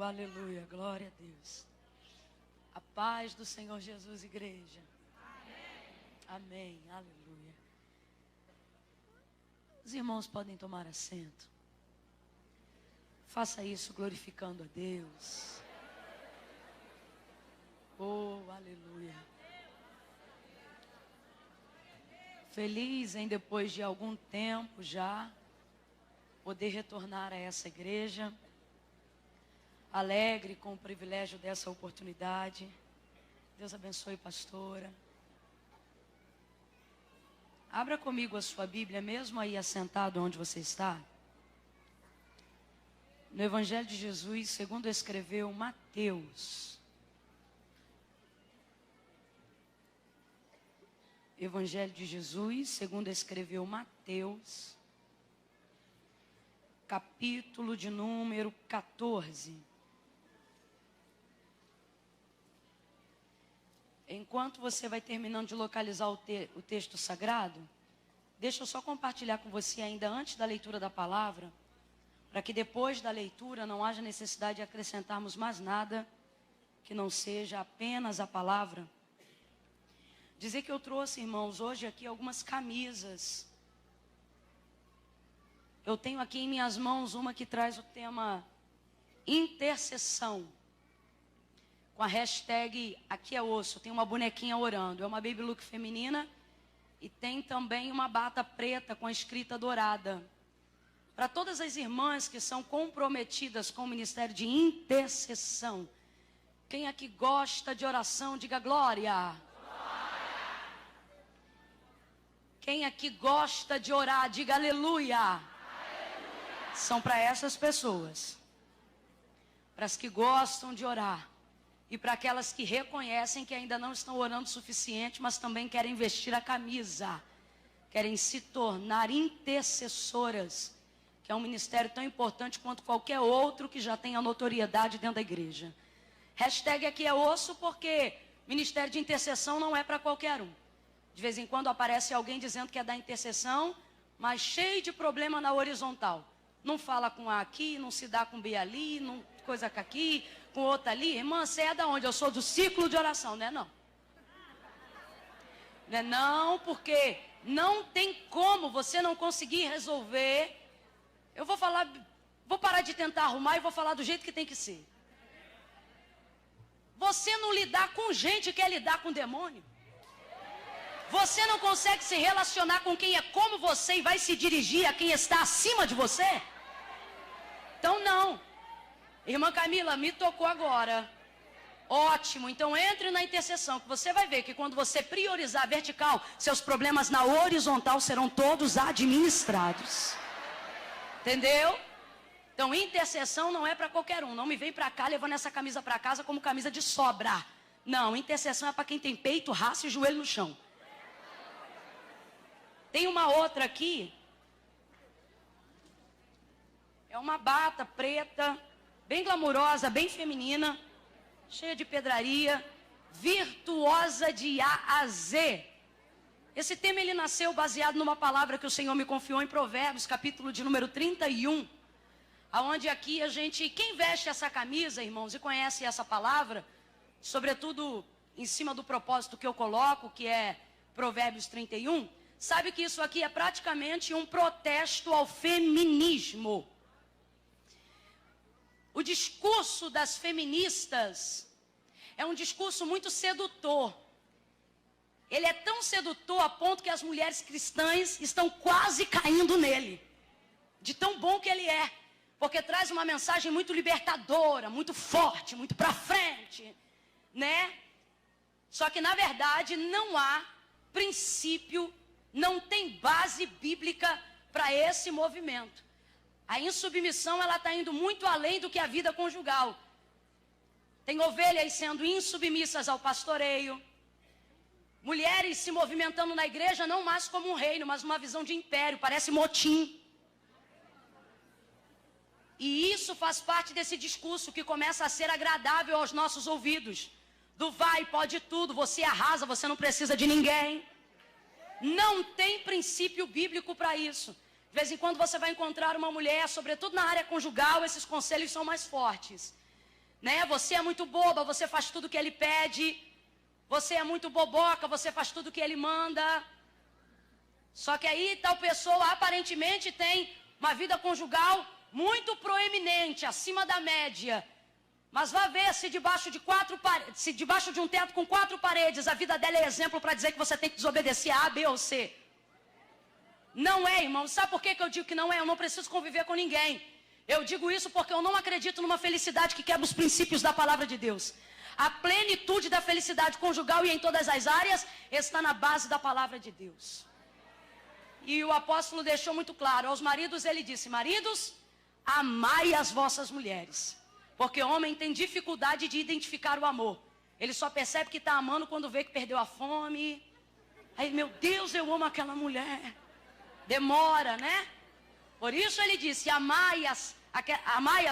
aleluia, glória a Deus. A paz do Senhor Jesus, igreja. Amém, aleluia. Os irmãos podem tomar assento. Faça isso glorificando a Deus. Oh, aleluia. Feliz em depois de algum tempo já poder retornar a essa igreja. Alegre com o privilégio dessa oportunidade. Deus abençoe, pastora. Abra comigo a sua Bíblia, mesmo aí assentado onde você está. No Evangelho de Jesus, segundo escreveu Mateus. Evangelho de Jesus, segundo escreveu Mateus, capítulo de número 14. Enquanto você vai terminando de localizar o texto sagrado, deixa eu só compartilhar com você ainda antes da leitura da palavra, para que depois da leitura não haja necessidade de acrescentarmos mais nada que não seja apenas a palavra. Dizer que eu trouxe, irmãos, hoje aqui algumas camisas. Eu tenho aqui em minhas mãos uma que traz o tema intercessão. Com a hashtag aqui é osso, tem uma bonequinha orando. É uma baby look feminina e tem também uma bata preta com a escrita dourada. Para todas as irmãs que são comprometidas com o ministério de intercessão. Quem aqui gosta de oração, diga glória. Quem aqui gosta de orar, diga aleluia. Aleluia. São para essas pessoas. Para as que gostam de orar. E para aquelas que reconhecem que ainda não estão orando o suficiente, mas também querem vestir a camisa. Querem se tornar intercessoras. Que é um ministério tão importante quanto qualquer outro que já tenha notoriedade dentro da igreja. Hashtag aqui é osso porque ministério de intercessão não é para qualquer um. De vez em quando aparece alguém dizendo que é da intercessão, mas cheio de problema na horizontal. Não fala com A aqui, não se dá com B ali, não coisa com aqui, com outra ali. Irmã, você é da onde? Eu sou do ciclo de oração, não é não? Não é não, porque não tem como você não conseguir resolver. Eu vou falar, vou parar de tentar arrumar e vou falar do jeito que tem que ser. Você não lidar com gente quer lidar com demônio. Você não consegue se relacionar com quem é como você e vai se dirigir a quem está acima de você? Então não. Irmã Camila, me tocou agora. Ótimo, então entre na intercessão, que você vai ver que quando você priorizar a vertical, seus problemas na horizontal serão todos administrados. Entendeu? Então intercessão não é para qualquer um. Não me vem para cá levando essa camisa para casa como camisa de sobra. Não, intercessão é para quem tem peito, raça e joelho no chão. Tem uma outra aqui. É uma bata preta, bem glamurosa, bem feminina, cheia de pedraria, virtuosa de A a Z. Esse tema ele nasceu baseado numa palavra que o Senhor me confiou em Provérbios, capítulo de número 31. Aonde aqui a gente, quem veste essa camisa, irmãos, e conhece essa palavra, sobretudo em cima do propósito que eu coloco, que é Provérbios 31, sabe que isso aqui é praticamente um protesto ao feminismo. O discurso das feministas é um discurso muito sedutor. Ele é tão sedutor a ponto que as mulheres cristãs estão quase caindo nele. De tão bom que ele é. Porque traz uma mensagem muito libertadora, muito forte, muito pra frente, né? Só que na verdade não há princípio, não tem base bíblica para esse movimento. A insubmissão ela está indo muito além do que a vida conjugal. Tem ovelhas sendo insubmissas ao pastoreio. Mulheres se movimentando na igreja não mais como um reino, mas uma visão de império, parece motim. E isso faz parte desse discurso que começa a ser agradável aos nossos ouvidos. Do vai, pode tudo, você arrasa, você não precisa de ninguém. Não tem princípio bíblico para isso. De vez em quando você vai encontrar uma mulher, sobretudo na área conjugal, esses conselhos são mais fortes. né? Você é muito boba, você faz tudo que ele pede. Você é muito boboca, você faz tudo que ele manda. Só que aí tal pessoa aparentemente tem uma vida conjugal muito proeminente, acima da média. Mas vá ver se debaixo de um teto com 4 paredes, a vida dela é exemplo para dizer que você tem que desobedecer a B ou C. Não é, irmão. Sabe por que eu digo que não é? Eu não preciso conviver com ninguém. Eu digo isso porque eu não acredito numa felicidade que quebra os princípios da palavra de Deus. A plenitude da felicidade conjugal e em todas as áreas está na base da palavra de Deus. E o apóstolo deixou muito claro aos maridos, ele disse: maridos, amai as vossas mulheres. Porque homem tem dificuldade de identificar o amor. Ele só percebe que está amando quando vê que perdeu a fome. Aí, meu Deus, eu amo aquela mulher. Demora, né? Por isso ele disse: amai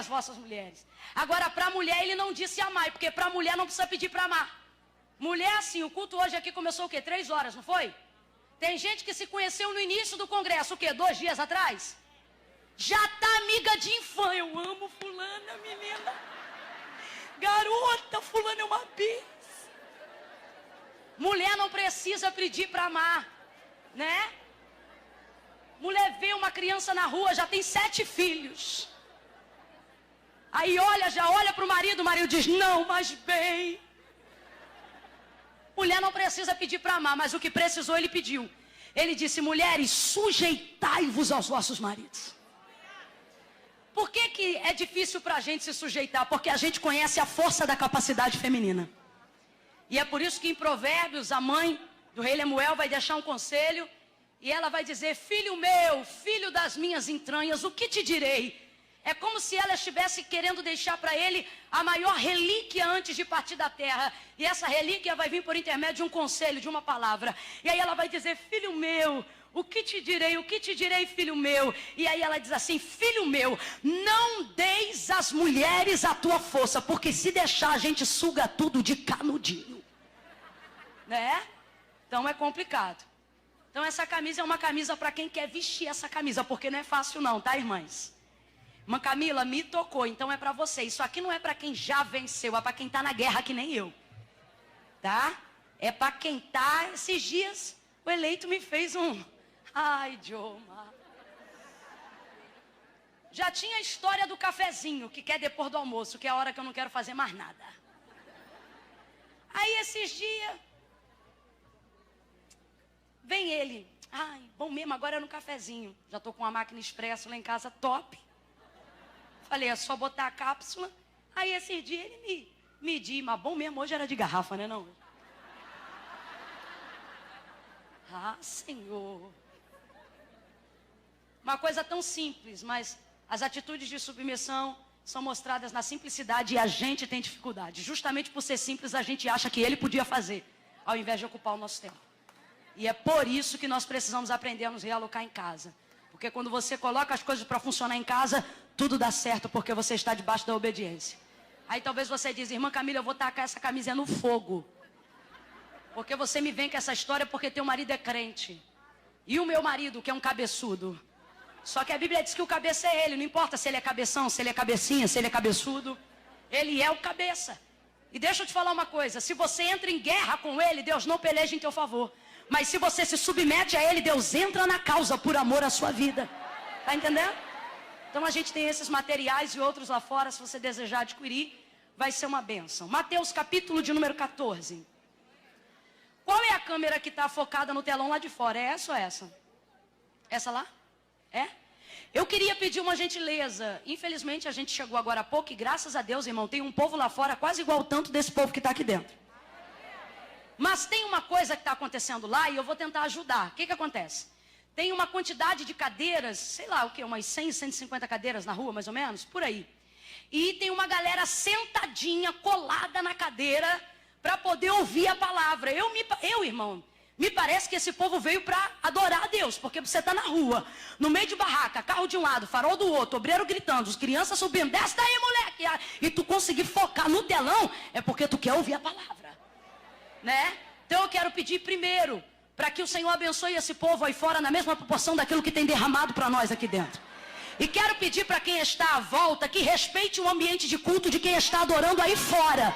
as vossas mulheres. Agora, para a mulher ele não disse amai, porque para a mulher não precisa pedir para amar. Mulher, assim, o culto hoje aqui começou o quê? 3 horas, não foi? Tem gente que se conheceu no início do congresso, o quê? 2 dias atrás? Já tá amiga de infância. Eu amo fulana, menina. Garota, fulana é uma benção. Mulher não precisa pedir para amar, né? Mulher vê uma criança na rua, já tem 7 filhos. Aí já olha para o marido diz: não, mas bem. Mulher não precisa pedir para amar, mas o que precisou ele pediu. Ele disse: mulheres, sujeitai-vos aos vossos maridos. Por que é difícil para a gente se sujeitar? Porque a gente conhece a força da capacidade feminina. E é por isso que em Provérbios a mãe do rei Lemuel vai deixar um conselho. E ela vai dizer: filho meu, filho das minhas entranhas, o que te direi? É como se ela estivesse querendo deixar para ele a maior relíquia antes de partir da terra. E essa relíquia vai vir por intermédio de um conselho, de uma palavra. E aí ela vai dizer: filho meu, o que te direi? O que te direi, filho meu? E aí ela diz assim: filho meu, não deis às mulheres a tua força, porque se deixar a gente suga tudo de canudinho. Né? Então é complicado. Então essa camisa é uma camisa para quem quer vestir essa camisa, porque não é fácil não, tá, irmãs? Irmã Camila, me tocou, então é para você. Isso aqui não é para quem já venceu, é para quem está na guerra que nem eu. Tá? É para quem está. Esses dias o eleito me fez um... Ai, Dioma. Já tinha a história do cafezinho, que quer depois do almoço, que é a hora que eu não quero fazer mais nada. Aí esses dias... Vem ele: ai, bom mesmo, agora é no cafezinho. Já estou com uma máquina expresso lá em casa, top. Falei: é só botar a cápsula. Aí esse dia ele me mediu, mas bom mesmo, hoje era de garrafa, né não? Ah, Senhor. Uma coisa tão simples, mas as atitudes de submissão são mostradas na simplicidade e a gente tem dificuldade. Justamente por ser simples, a gente acha que ele podia fazer, ao invés de ocupar o nosso tempo. E é por isso que nós precisamos aprender a nos realocar em casa. Porque quando você coloca as coisas para funcionar em casa, tudo dá certo, porque você está debaixo da obediência. Aí talvez você diz: irmã Camila, eu vou tacar essa camisa no fogo. Porque você me vem com essa história porque teu marido é crente. E o meu marido, que é um cabeçudo. Só que a Bíblia diz que o cabeça é ele. Não importa se ele é cabeção, se ele é cabecinha, se ele é cabeçudo. Ele é o cabeça. E deixa eu te falar uma coisa: se você entra em guerra com ele, Deus não peleja em teu favor. Mas se você se submete a ele, Deus entra na causa por amor à sua vida. Tá entendendo? Então a gente tem esses materiais e outros lá fora. Se você desejar adquirir, vai ser uma bênção. Mateus capítulo de número 14. Qual é a câmera que está focada no telão lá de fora? É essa ou essa? Essa lá? É? Eu queria pedir uma gentileza. Infelizmente a gente chegou agora há pouco e graças a Deus, irmão, tem um povo lá fora quase igual ao tanto desse povo que está aqui dentro. Mas tem uma coisa que está acontecendo lá e eu vou tentar ajudar. O que acontece? Tem uma quantidade de cadeiras, sei lá o que, umas 100, 150 cadeiras na rua, mais ou menos, por aí. E tem uma galera sentadinha, colada na cadeira, para poder ouvir a palavra. Irmão, me parece que esse povo veio para adorar a Deus, porque você está na rua, no meio de barraca, carro de um lado, farol do outro, obreiro gritando, as crianças subindo, desce daí, moleque, e tu conseguir focar no telão, é porque tu quer ouvir a palavra. Né? Então eu quero pedir primeiro para que o Senhor abençoe esse povo aí fora na mesma proporção daquilo que tem derramado para nós aqui dentro. E quero pedir para quem está à volta que respeite o ambiente de culto de quem está adorando aí fora.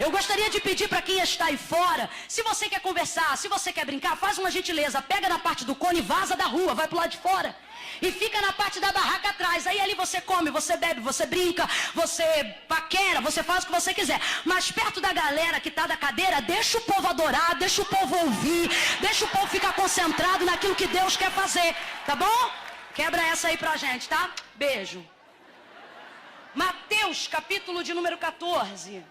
Eu gostaria de pedir para quem está aí fora, se você quer conversar, se você quer brincar, faz uma gentileza, pega na parte do cone e vaza da rua, vai pro lado de fora. E fica na parte da barraca atrás. Aí ali você come, você bebe, você brinca, você paquera, você faz o que você quiser. Mas perto da galera que está da cadeira, deixa o povo adorar, deixa o povo ouvir, deixa o povo ficar concentrado naquilo que Deus quer fazer. Tá bom? Quebra essa aí pra gente, tá? Beijo. Mateus, capítulo de número 14.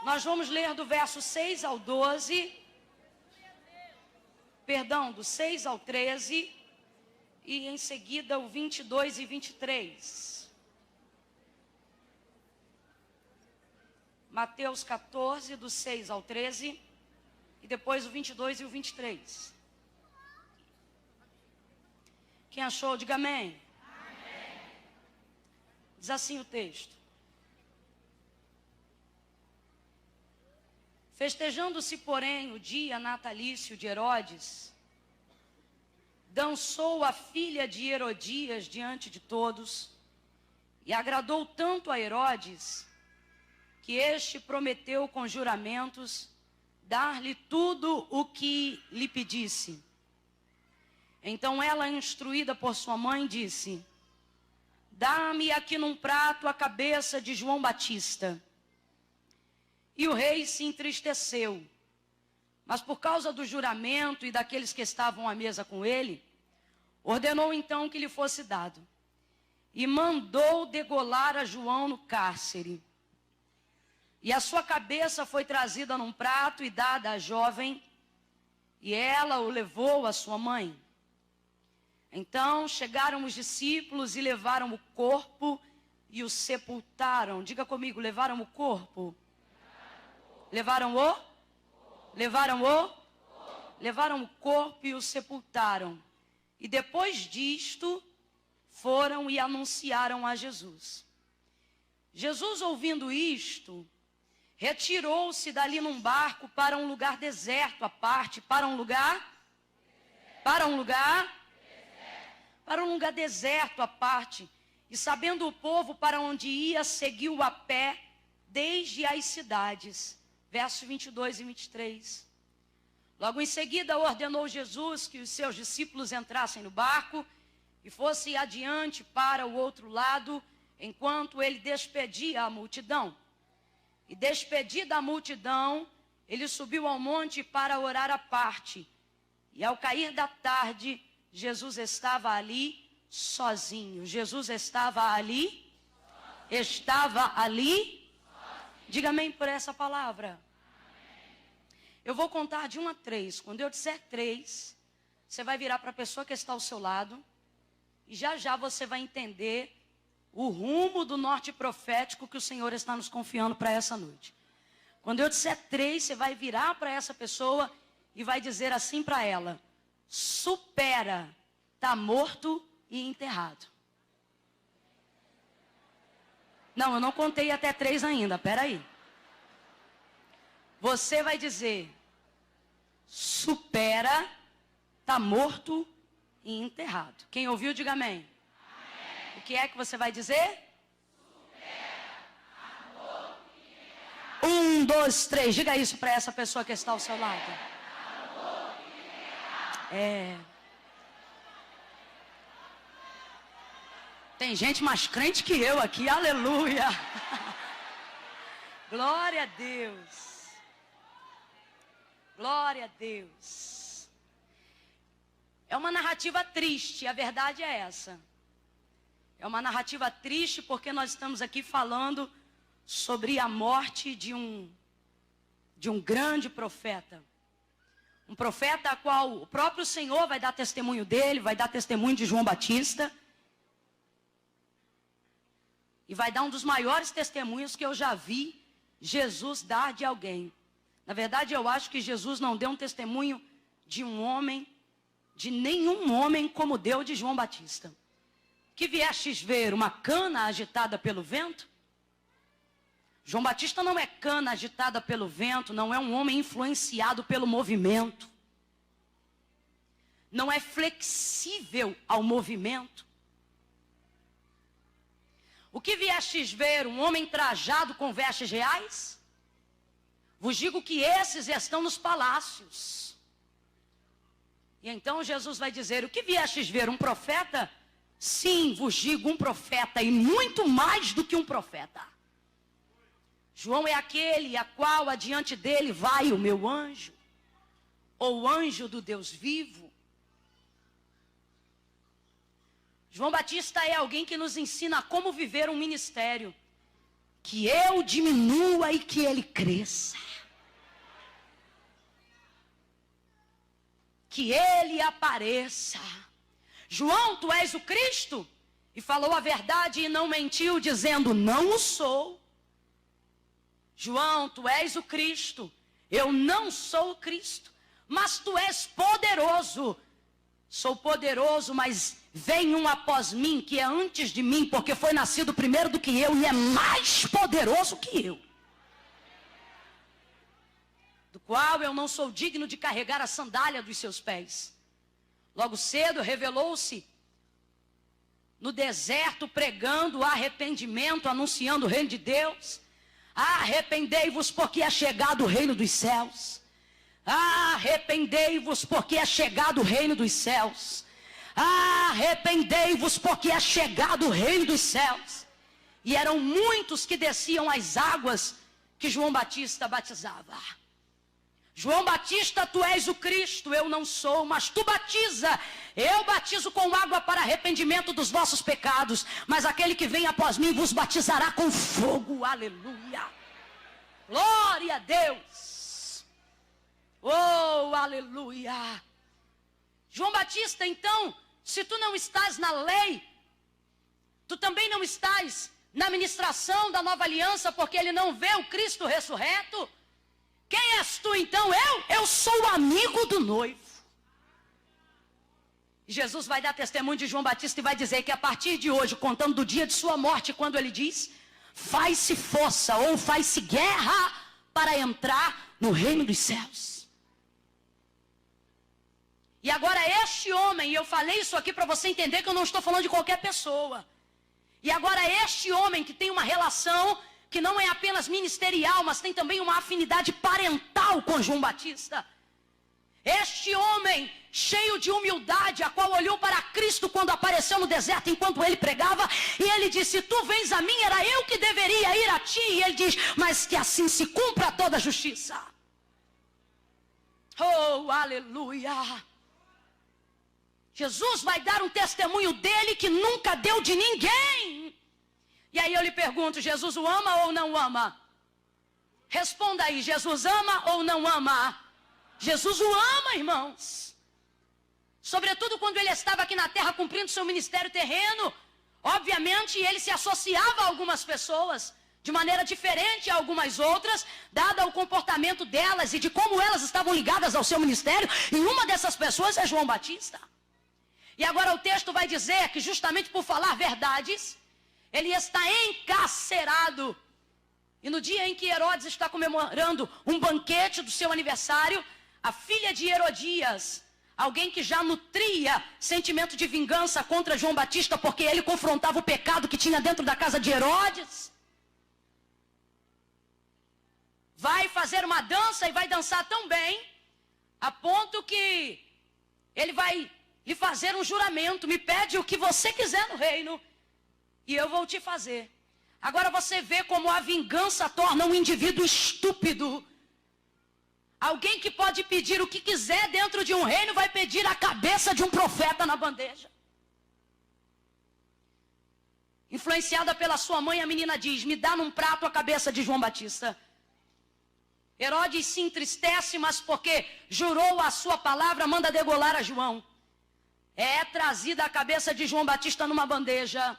Nós vamos ler do verso 6 ao 12. Perdão, do 6 ao 13. E em seguida o 22 e 23. Mateus 14, do 6 ao 13. E depois o 22 e o 23. Quem achou, diga amém. Amém. Diz assim o texto. Festejando-se, porém, o dia natalício de Herodes, dançou a filha de Herodias diante de todos, e agradou tanto a Herodes, que este prometeu com juramentos dar-lhe tudo o que lhe pedisse. Então ela, instruída por sua mãe, disse: dá-me aqui num prato a cabeça de João Batista. E o rei se entristeceu, mas por causa do juramento e daqueles que estavam à mesa com ele, ordenou então que lhe fosse dado. E mandou degolar a João no cárcere. E a sua cabeça foi trazida num prato e dada à jovem, e ela o levou à sua mãe. Então chegaram os discípulos e levaram o corpo e o sepultaram. Diga comigo, levaram o corpo. Levaram o corpo e o sepultaram. E depois disto, foram e anunciaram a Jesus. Jesus, ouvindo isto, retirou-se dali num barco para um lugar deserto à parte, para um lugar deserto à parte. E sabendo o povo para onde ia, seguiu a pé desde as cidades. Versos 22 e 23. Logo em seguida ordenou Jesus que os seus discípulos entrassem no barco e fossem adiante para o outro lado, enquanto ele despedia a multidão. E despedida a multidão, ele subiu ao monte para orar à parte. E ao cair da tarde, Jesus estava ali sozinho. Jesus estava ali. Diga amém por essa palavra. Eu vou contar de 1 a 3. Quando eu disser 3, você vai virar para a pessoa que está ao seu lado. E já já você vai entender o rumo do norte profético que o Senhor está nos confiando para essa noite. Quando eu disser 3, você vai virar para essa pessoa e vai dizer assim para ela: supera, está morto e enterrado. Não, eu não contei até 3 ainda, peraí. Você vai dizer: supera, está morto e enterrado. Quem ouviu, diga amém. Amém. O que é que você vai dizer? Supera, está morto e enterrado. 1, 2, 3, diga isso para essa pessoa que está ao seu lado. Está morto e enterrado. Tem gente mais crente que eu aqui, aleluia. Glória a Deus. Glória a Deus. É uma narrativa triste, a verdade é essa. É uma narrativa triste porque nós estamos aqui falando sobre a morte de um grande profeta. Um profeta a qual o próprio Senhor vai dar testemunho dele, vai dar testemunho de João Batista. E vai dar um dos maiores testemunhos que eu já vi Jesus dar de alguém. Na verdade, eu acho que Jesus não deu um testemunho de um homem, de nenhum homem como deu de João Batista. Que viestes ver uma cana agitada pelo vento? João Batista não é cana agitada pelo vento, não é um homem influenciado pelo movimento. não é flexível ao movimento. O que viestes ver, um homem trajado com vestes reais? Vos digo que esses estão nos palácios. E então Jesus vai dizer, o que viestes ver, um profeta? Sim, vos digo, um profeta, e muito mais do que um profeta. João é aquele a qual adiante dele vai o meu anjo, ou o anjo do Deus vivo. João Batista é alguém que nos ensina como viver um ministério. Que eu diminua e que ele cresça. Que ele apareça. João, tu és o Cristo? E falou a verdade e não mentiu, dizendo, não o sou. João, tu és o Cristo. Eu não sou o Cristo. Mas tu és poderoso. Sou poderoso, mas vem um após mim, que é antes de mim, porque foi nascido primeiro do que eu, e é mais poderoso que eu. Do qual eu não sou digno de carregar a sandália dos seus pés. Logo cedo revelou-se no deserto, pregando arrependimento, anunciando o reino de Deus. Arrependei-vos, porque é chegado o reino dos céus. Arrependei-vos, porque é chegado o reino dos céus. Arrependei-vos, porque é chegado o reino dos céus. E eram muitos que desciam as águas que João Batista batizava. João Batista, tu és o Cristo, eu não sou, mas tu batiza. Eu batizo com água para arrependimento dos vossos pecados, mas aquele que vem após mim vos batizará com fogo. Aleluia. Glória a Deus. Oh, aleluia. João Batista, então, se tu não estás na lei, tu também não estás na ministração da nova aliança, porque ele não vê o Cristo ressurreto. Quem és tu então? Eu sou o amigo do noivo. Jesus vai dar testemunho de João Batista e vai dizer que a partir de hoje, contando do dia de sua morte, quando ele diz, faz-se força ou faz-se guerra para entrar no reino dos céus. E agora este homem, e eu falei isso aqui para você entender que eu não estou falando de qualquer pessoa. E agora este homem que tem uma relação que não é apenas ministerial, mas tem também uma afinidade parental com João Batista. Este homem, cheio de humildade, a qual olhou para Cristo quando apareceu no deserto enquanto ele pregava, e ele disse, tu vens a mim, era eu que deveria ir a ti. E ele diz, mas que assim se cumpra toda a justiça. Oh, aleluia. Jesus vai dar um testemunho dele que nunca deu de ninguém. E aí eu lhe pergunto, Jesus o ama ou não ama? Responda aí, Jesus ama ou não ama? Jesus o ama, irmãos. Sobretudo quando ele estava aqui na terra cumprindo seu ministério terreno. Obviamente ele se associava a algumas pessoas de maneira diferente a algumas outras, dada o comportamento delas e de como elas estavam ligadas ao seu ministério. E uma dessas pessoas é João Batista. E agora o texto vai dizer que justamente por falar verdades, ele está encarcerado. E no dia em que Herodes está comemorando um banquete do seu aniversário, a filha de Herodias, alguém que já nutria sentimento de vingança contra João Batista, porque ele confrontava o pecado que tinha dentro da casa de Herodes, vai fazer uma dança e vai dançar tão bem, a ponto que ele vai lhe fazer um juramento, me pede o que você quiser no reino, e eu vou te fazer. Agora você vê como a vingança torna um indivíduo estúpido. Alguém que pode pedir o que quiser dentro de um reino, vai pedir a cabeça de um profeta na bandeja. Influenciada pela sua mãe, a menina diz, me dá num prato a cabeça de João Batista. Herodes se entristece, mas porque jurou a sua palavra, manda degolar a João. É trazida a cabeça de João Batista numa bandeja.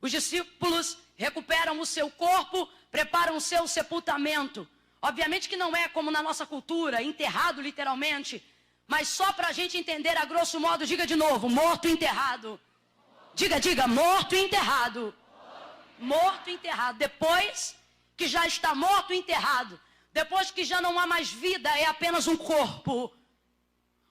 Os discípulos recuperam o seu corpo, preparam o seu sepultamento. Obviamente que não é como na nossa cultura, enterrado literalmente, mas só para a gente entender a grosso modo, diga de novo, morto e enterrado. Diga, morto e enterrado. Morto e enterrado. Depois que já está morto e enterrado, depois que já não há mais vida, é apenas um corpo.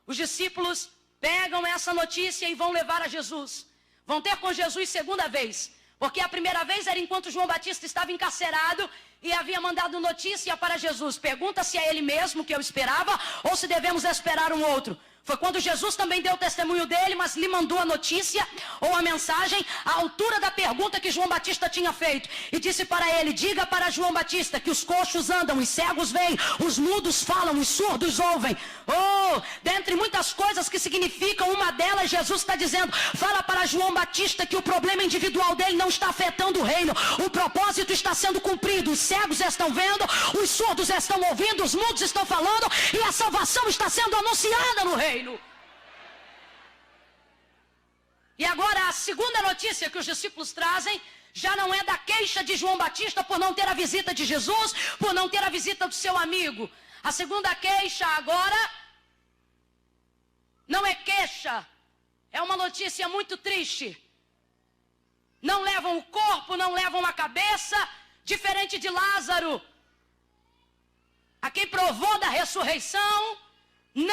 Os discípulos pegam essa notícia e vão levar a Jesus. Vão ter com Jesus segunda vez. Porque a primeira vez era enquanto João Batista estava encarcerado e havia mandado notícia para Jesus. Pergunta se é ele mesmo que eu esperava ou se devemos esperar um outro. Foi quando Jesus também deu o testemunho dele, mas lhe mandou a notícia ou a mensagem à altura da pergunta que João Batista tinha feito. E disse para ele, diga para João Batista que os coxos andam, os cegos veem, os mudos falam, os surdos ouvem. Oh, dentre muitas coisas que significam, uma delas Jesus está dizendo, fala para João Batista que o problema individual dele não está afetando o reino. O propósito está sendo cumprido, os cegos estão vendo, os surdos estão ouvindo, os mudos estão falando e a salvação está sendo anunciada no reino. E agora a segunda notícia que os discípulos trazem já não é da queixa de João Batista por não ter a visita de Jesus, por não ter a visita do seu amigo. A segunda queixa agora não é queixa, é uma notícia muito triste. Não levam o corpo, não levam a cabeça, diferente de Lázaro, a quem provou da ressurreição.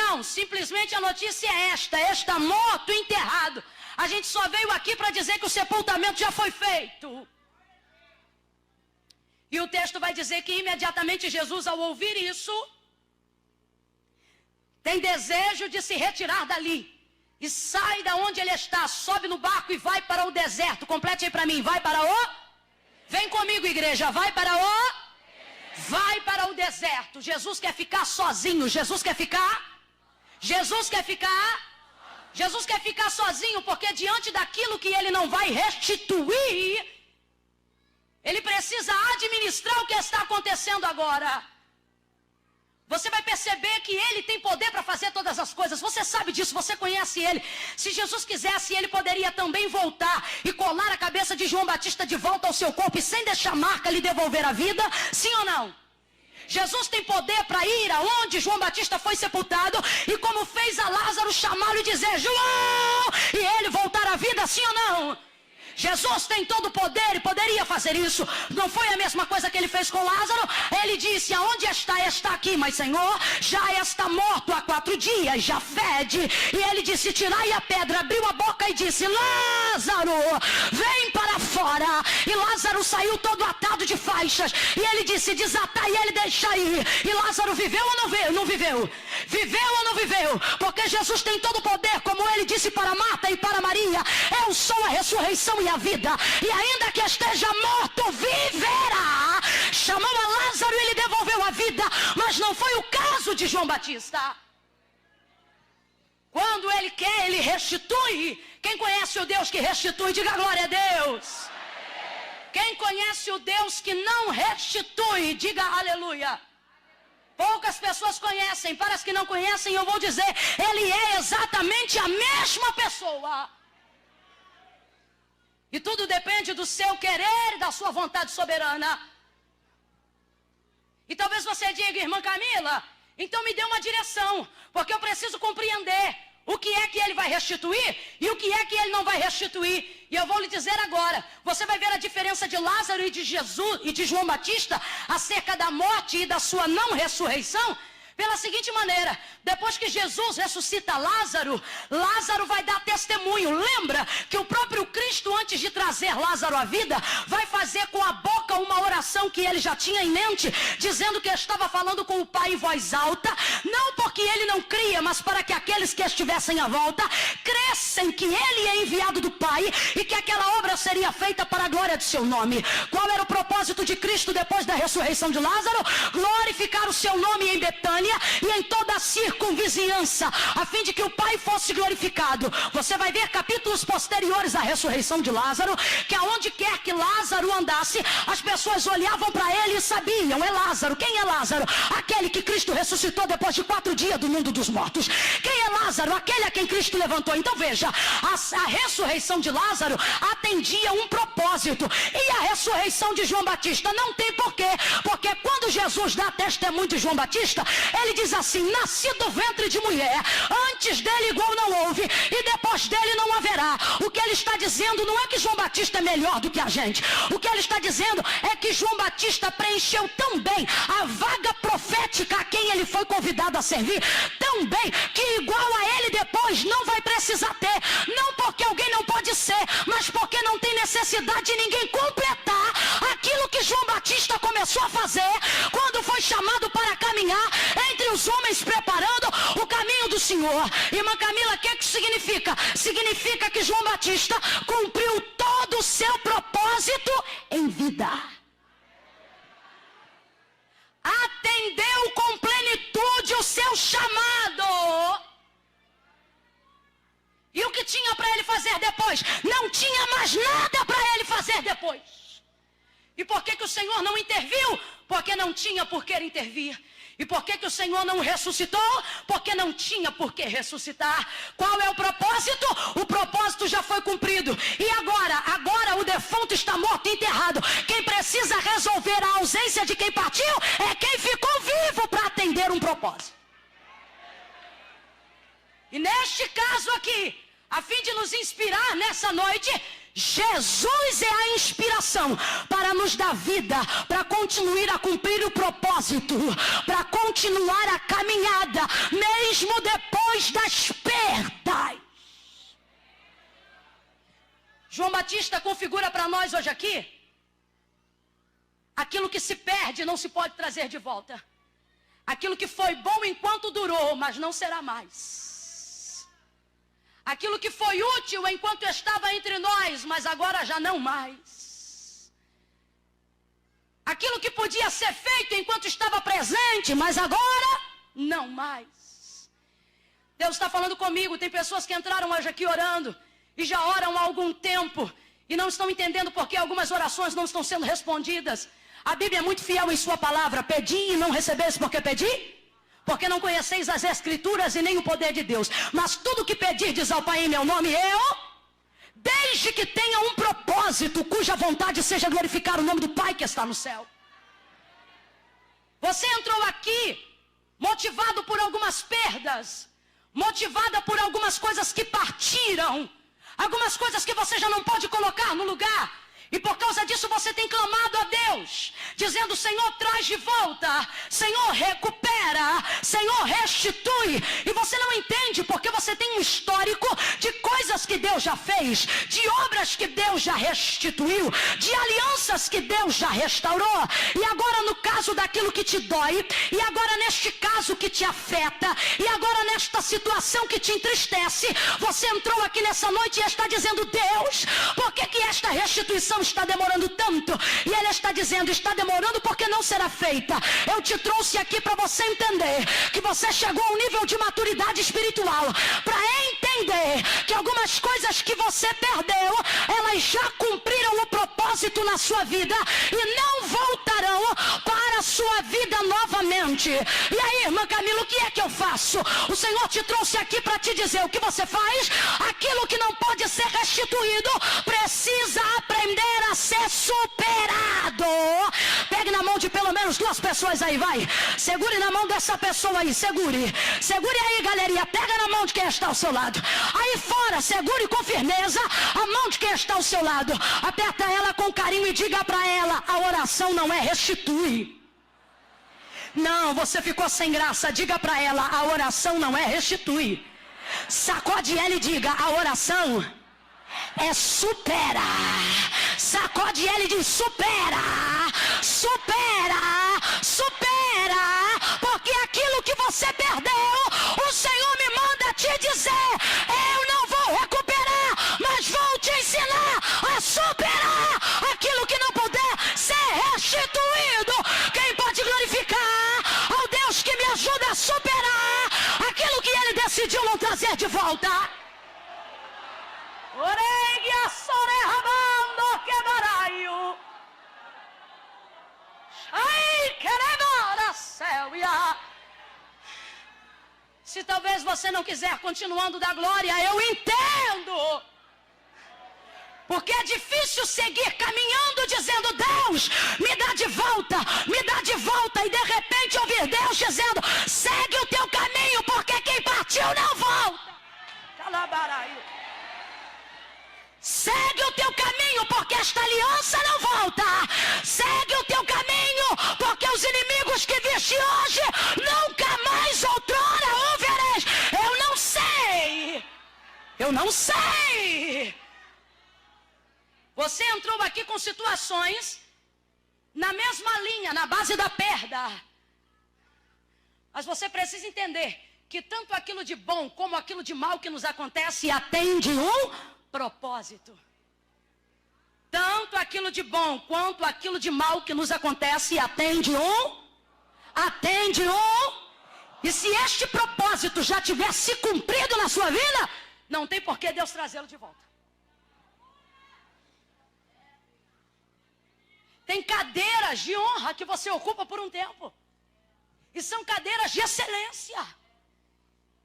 Não, simplesmente a notícia é esta, está morto, enterrado. A gente só veio aqui para dizer que o sepultamento já foi feito. E o texto vai dizer que imediatamente Jesus, ao ouvir isso, tem desejo de se retirar dali. E sai da onde ele está, sobe no barco e vai para o deserto. Complete aí para mim, vai para o... Vem comigo, igreja, vai para o... Vai para o deserto. Jesus quer ficar sozinho, Jesus quer ficar sozinho, porque diante daquilo que ele não vai restituir, ele precisa administrar o que está acontecendo agora. Você vai perceber que ele tem poder para fazer todas as coisas. Você sabe disso, você conhece ele. Se Jesus quisesse, ele poderia também voltar e colar a cabeça de João Batista de volta ao seu corpo e sem deixar marca lhe devolver a vida. Sim ou não? Jesus tem poder para ir aonde João Batista foi sepultado e como fez a Lázaro, chamá-lo e dizer, João, e ele voltar à vida, sim ou não? Jesus tem todo o poder e poderia fazer isso. Não foi a mesma coisa que ele fez com Lázaro? Ele disse, aonde está? Está aqui, mas Senhor, já está morto há 4 dias, já fede. E ele disse, tirai a pedra, abriu a boca e disse, Lázaro, vem para fora. E Lázaro saiu todo atado de faixas. E ele disse, desatai e ele deixa ir. E Lázaro viveu ou não viveu? Viveu ou não viveu? Porque Jesus tem todo o poder, como ele disse para Marta e para Maria, eu sou a ressurreição e a vida, e ainda que esteja morto, viverá. Chamou a Lázaro e ele devolveu a vida, mas não foi o caso de João Batista. Quando ele quer, ele restitui. Quem conhece o Deus que restitui, diga glória a Deus. Quem conhece o Deus que não restitui, diga aleluia. Poucas pessoas conhecem, para as que não conhecem eu vou dizer, ele é exatamente a mesma pessoa. E tudo depende do seu querer e da sua vontade soberana. E talvez você diga, irmã Camila, então me dê uma direção, porque eu preciso compreender o que é que ele vai restituir e o que é que ele não vai restituir. E eu vou lhe dizer agora, você vai ver a diferença de Lázaro e de Jesus e de João Batista acerca da morte e da sua não ressurreição. Pela seguinte maneira, depois que Jesus ressuscita Lázaro, Lázaro vai dar testemunho. Lembra que o próprio Cristo, antes de trazer Lázaro à vida, vai fazer com a boca uma oração que ele já tinha em mente, dizendo que estava falando com o Pai em voz alta, não porque ele não cria, mas para que aqueles que estivessem à volta crescem que ele é enviado do Pai e que aquela obra seria feita para a glória do seu nome. Qual era o propósito de Cristo depois da ressurreição de Lázaro? Glorificar o seu nome em Betânia e em toda a circunvizinhança, a fim de que o Pai fosse glorificado. Você vai ver capítulos posteriores à ressurreição de Lázaro, que aonde quer que Lázaro andasse, as pessoas olhavam para ele e sabiam, é Lázaro. Quem é Lázaro? Aquele que Cristo ressuscitou depois de 4 dias do mundo dos mortos. Quem é Lázaro? Aquele a quem Cristo levantou. Então veja, a ressurreição de Lázaro atendia um propósito, e a ressurreição de João Batista não tem porquê, porque quando Jesus dá testemunho de João Batista, Ele diz assim: nasci do ventre de mulher, antes dele igual não houve, e depois dele não haverá. O que ele está dizendo não é que João Batista é melhor do que a gente. O que ele está dizendo é que João Batista preencheu tão bem a vaga profética a quem ele foi convidado a servir, tão bem, que igual a ele depois não vai precisar ter. Não porque alguém não pode ser, mas porque não tem necessidade de ninguém completar aquilo que João Batista começou a fazer quando foi chamado para caminhar entre os homens, preparando o caminho do Senhor. Irmã Camila, o que significa? Significa que João Batista cumpriu todo o seu propósito em vida. Atendeu com plenitude o seu chamado. E o que tinha para ele fazer depois? Não tinha mais nada para ele fazer depois. E por que o Senhor não interviu? Porque não tinha por que intervir. E por que o Senhor não ressuscitou? Porque não tinha por que ressuscitar. Qual é o propósito? O propósito já foi cumprido. E agora? Agora o defunto está morto e enterrado. Quem precisa resolver a ausência de quem partiu é quem ficou vivo para atender um propósito. E neste caso aqui, a fim de nos inspirar nessa noite, Jesus é a inspiração para nos dar vida, para continuar a cumprir o propósito, para continuar a caminhada, mesmo depois das perdas. João Batista configura para nós hoje aqui aquilo que se perde não se pode trazer de volta. Aquilo que foi bom enquanto durou, mas não será mais. Aquilo que foi útil enquanto estava entre nós, mas agora já não mais. Aquilo que podia ser feito enquanto estava presente, mas agora não mais. Deus está falando comigo. Tem pessoas que entraram hoje aqui orando e já oram há algum tempo e não estão entendendo porque algumas orações não estão sendo respondidas. A Bíblia é muito fiel em sua palavra. Pedi e não recebeis porque pedi? Porque não conheceis as Escrituras e nem o poder de Deus. Mas tudo que pedirdes ao Pai em meu nome, eu, desde que tenha um propósito, cuja vontade seja glorificar o nome do Pai que está no céu. Você entrou aqui motivado por algumas perdas, motivada por algumas coisas que partiram, algumas coisas que você já não pode colocar no lugar. E por causa disso você tem clamado a Deus, dizendo: Senhor, traz de volta, Senhor, recupera, Senhor, restitui. E você não entende porque você tem um histórico de coisas que Deus já fez, de obras que Deus já restituiu, de alianças que Deus já restaurou. E agora no caso daquilo que te dói, e agora neste caso que te afeta, e agora nesta situação que te entristece, você entrou aqui nessa noite e está dizendo: Deus, por que esta restituição está demorando tanto? E ele está dizendo: está demorando porque não será feita. Eu te trouxe aqui para você entender que você chegou a um nível de maturidade espiritual para entender que algumas coisas que você perdeu, elas já cumpriram o propósito na sua vida e não voltarão para a sua vida novamente. E aí, irmã Camila, o que é que eu faço? O Senhor te trouxe aqui para te dizer o que você faz. Aquilo que não pode ser restituído precisa aprender a ser superado. Pegue na mão de pelo menos duas pessoas aí, vai. Segure na mão dessa pessoa aí, segure. Segure aí, galerinha, pega na mão de quem está ao seu lado. Aí fora, segure com firmeza a mão de quem está ao seu lado. Aperta ela com carinho e diga para ela: a oração não é restituir. Não, você ficou sem graça. Diga para ela: a oração não é restituir. Sacode ela e diga: a oração é superar. Sacode ele e diz: supera, supera, supera. Porque aquilo que você perdeu, o Senhor me manda te dizer: eu não vou recuperar, mas vou te ensinar a superar aquilo que não puder ser restituído. Quem pode glorificar ao Deus que me ajuda a superar aquilo que ele decidiu não trazer de volta? Oreia sorerramando quebaraio. Ai, queremora céu. Se talvez você não quiser continuando da glória, eu entendo. Porque é difícil seguir caminhando dizendo, Deus, me dá de volta, me dá de volta. E de repente ouvir Deus dizendo, segue o teu caminho, porque quem partiu não volta. Segue o teu caminho, porque esta aliança não volta. Segue o teu caminho, porque os inimigos que viste hoje, nunca mais outrora o vereis. Eu não sei. Eu não sei. Você entrou aqui com situações na mesma linha, na base da perda. Mas você precisa entender que tanto aquilo de bom como aquilo de mal que nos acontece atende um propósito. Tanto aquilo de bom quanto aquilo de mal que nos acontece atende um. E se este propósito já tiver se cumprido na sua vida, não tem por que Deus trazê-lo de volta. Tem cadeiras de honra que você ocupa por um tempo. E são cadeiras de excelência.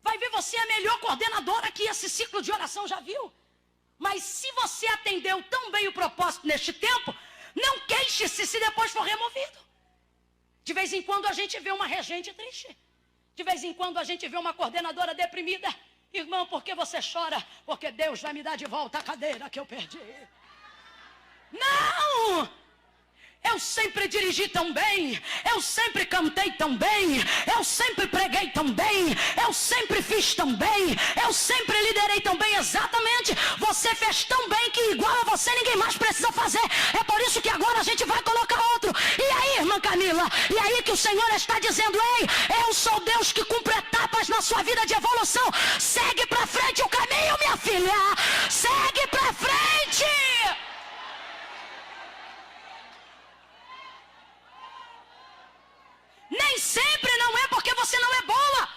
Vai ver, você é a melhor coordenadora que esse ciclo de oração já viu. Mas se você atendeu tão bem o propósito neste tempo, não queixe-se se depois for removido. De vez em quando a gente vê uma regente triste. De vez em quando a gente vê uma coordenadora deprimida. Irmão, por que você chora? Porque Deus vai me dar de volta a cadeira que eu perdi. Não! Eu sempre dirigi tão bem, eu sempre cantei tão bem, eu sempre preguei tão bem, eu sempre fiz tão bem, eu sempre liderei tão bem. Exatamente, você fez tão bem que igual a você ninguém mais precisa fazer. É por isso que agora a gente vai colocar outro. E aí, irmã Camila, e aí que o Senhor está dizendo, ei, eu sou Deus que cumpre etapas na sua vida de evolução. Segue pra frente o caminho, minha filha, segue pra frente. Nem sempre não é porque você não é boa.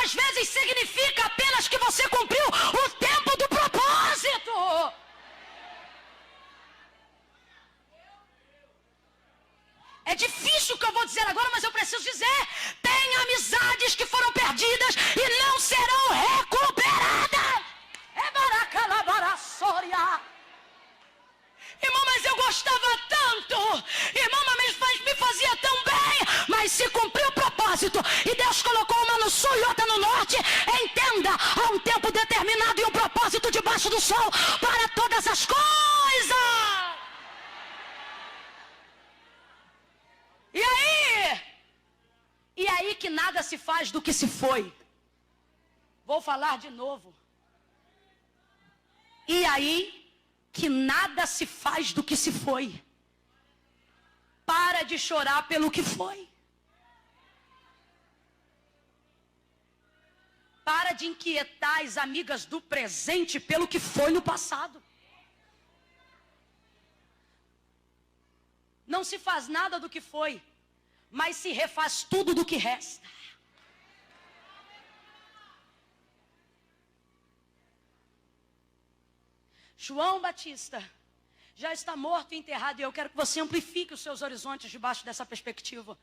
Às vezes significa apenas que você cumpriu o tempo do propósito. É difícil o que eu vou dizer agora, mas eu preciso dizer. Tem amizades que foram perdidas e não serão recuperadas. É baracalabarassoria. Irmão, mas eu gostava tanto. Irmão, mas me fazia tão bem. Mas se cumpriu o propósito e Deus colocou uma no sul e outra no norte, entenda, há um tempo determinado e um propósito debaixo do sol para todas as coisas. E aí? E aí que nada se faz do que se foi. Vou falar de novo. E aí que nada se faz do que se foi. Para de chorar pelo que foi. Para de inquietar as amigas do presente pelo que foi no passado. Não se faz nada do que foi, mas se refaz tudo do que resta. João Batista já está morto e enterrado, e eu quero que você amplifique os seus horizontes debaixo dessa perspectiva.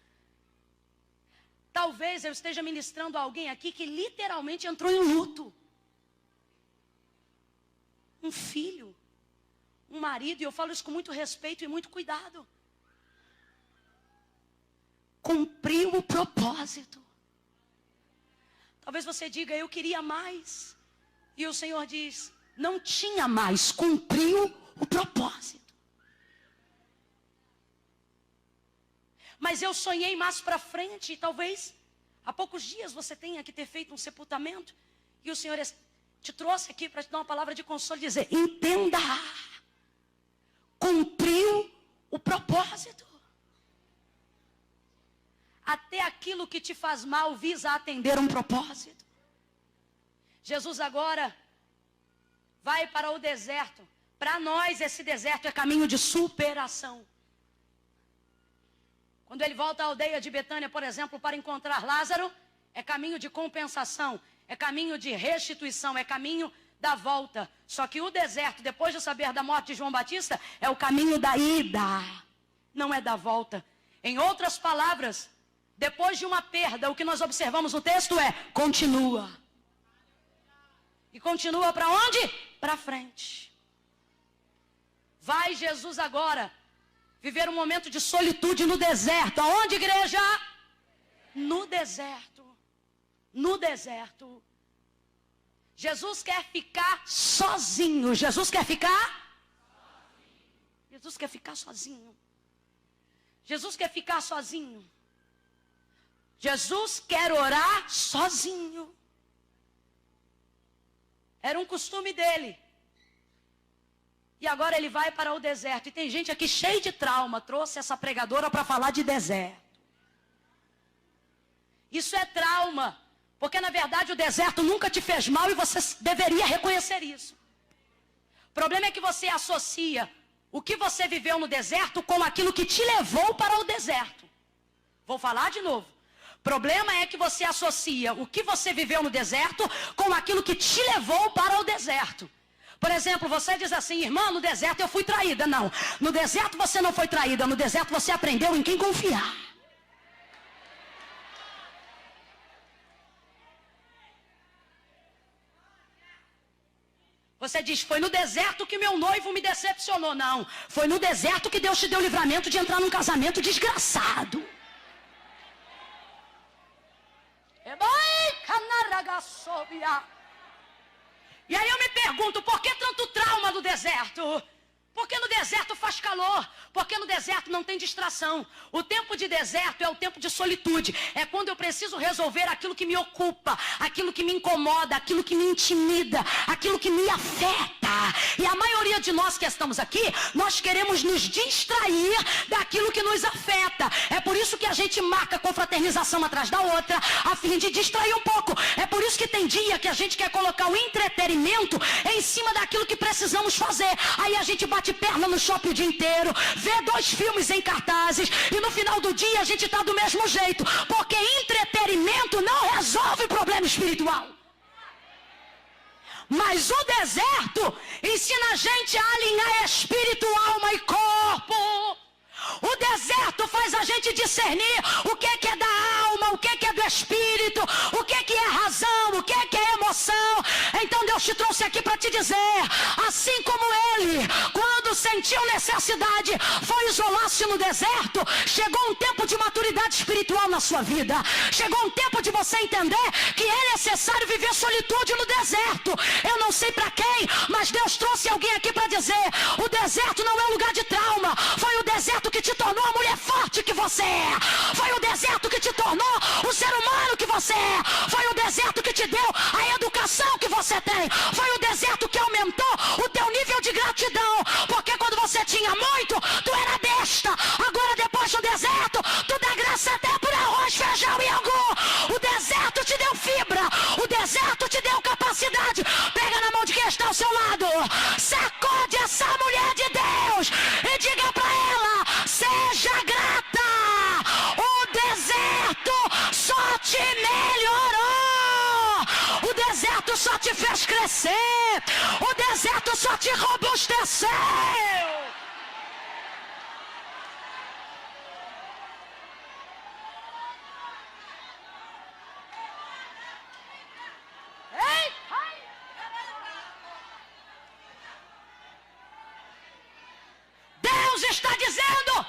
Talvez eu esteja ministrando a alguém aqui que literalmente entrou em luto. Um filho, um marido, e eu falo isso com muito respeito e muito cuidado. Cumpriu o propósito. Talvez você diga, eu queria mais. E o Senhor diz, não tinha mais, cumpriu o propósito. Mas eu sonhei mais para frente, e talvez há poucos dias você tenha que ter feito um sepultamento, e o Senhor te trouxe aqui para te dar uma palavra de consolo e dizer, entenda, cumpriu o propósito. Até aquilo que te faz mal visa atender um propósito. Jesus agora vai para o deserto. Para nós esse deserto é caminho de superação. Quando ele volta à aldeia de Betânia, por exemplo, para encontrar Lázaro, é caminho de compensação, é caminho de restituição, é caminho da volta. Só que o deserto, depois de saber da morte de João Batista, é o caminho da ida, não é da volta. Em outras palavras, depois de uma perda, o que nós observamos no texto é, continua. E continua para onde? Para frente. Vai Jesus agora viver um momento de solitude no deserto. Aonde, igreja? No deserto. No deserto. Jesus quer ficar sozinho. Jesus quer ficar? Jesus quer ficar sozinho. Jesus quer ficar sozinho. Jesus quer orar sozinho. Era um costume dele. E agora ele vai para o deserto. E tem gente aqui cheia de trauma. Trouxe essa pregadora para falar de deserto. Isso é trauma. Porque na verdade o deserto nunca te fez mal e você deveria reconhecer isso. O problema é que você associa o que você viveu no deserto com aquilo que te levou para o deserto. Vou falar de novo. O problema é que você associa o que você viveu no deserto com aquilo que te levou para o deserto. Por exemplo, você diz assim: irmã, no deserto eu fui traída. Não, no deserto você não foi traída. No deserto você aprendeu em quem confiar. Você diz: foi no deserto que meu noivo me decepcionou. Não, foi no deserto que Deus te deu livramento de entrar num casamento desgraçado. E aí eu me pergunto, por que tanto trauma no deserto? Porque no deserto faz calor, porque no deserto não tem distração. O tempo de deserto é o tempo de solitude. É quando eu preciso resolver aquilo que me ocupa, aquilo que me incomoda, aquilo que me intimida, aquilo que me afeta. E a maioria de nós que estamos aqui, nós queremos nos distrair daquilo que nos afeta. É por isso que a gente marca confraternização atrás da outra, a fim de distrair um pouco. É por isso que tem dia que a gente quer colocar o entretenimento em cima daquilo que precisamos fazer. Aí a gente bate perna no shopping o dia inteiro, vê 2 filmes em cartazes e no final do dia a gente está do mesmo jeito, porque entretenimento não resolve problema espiritual. Mas o deserto ensina a gente a alinhar espírito, alma e corpo. O deserto faz a gente discernir o que é da alma, o que é do espírito, o que é razão, o que é emoção. Então Deus te trouxe aqui para te dizer, assim como ele, quando sentiu necessidade, foi isolar-se no deserto, chegou um tempo de maturidade espiritual na sua vida. Chegou um tempo de você entender que é necessário viver solitude no deserto. Eu não sei para quem, mas Deus trouxe alguém aqui para dizer, o deserto não é um lugar de trauma. Foi o deserto que te tornou a mulher forte que você é. Foi o deserto que te tornou o ser humano que você é. Foi o deserto que te deu a educação que você tem. Foi o deserto que aumentou o teu nível de gratidão. Porque quando você tinha muito, tu era besta. Agora depois do deserto, tu dá graça até por arroz, feijão e angu. O deserto te deu fibra. O deserto te deu capacidade. Pega na mão de quem está ao seu lado. Sacode essa mulher de Deus e diga pra ela, seja grata. O deserto só te melhorou. O deserto só te fez crescer. O deserto só te robusteceu. Deus está dizendo,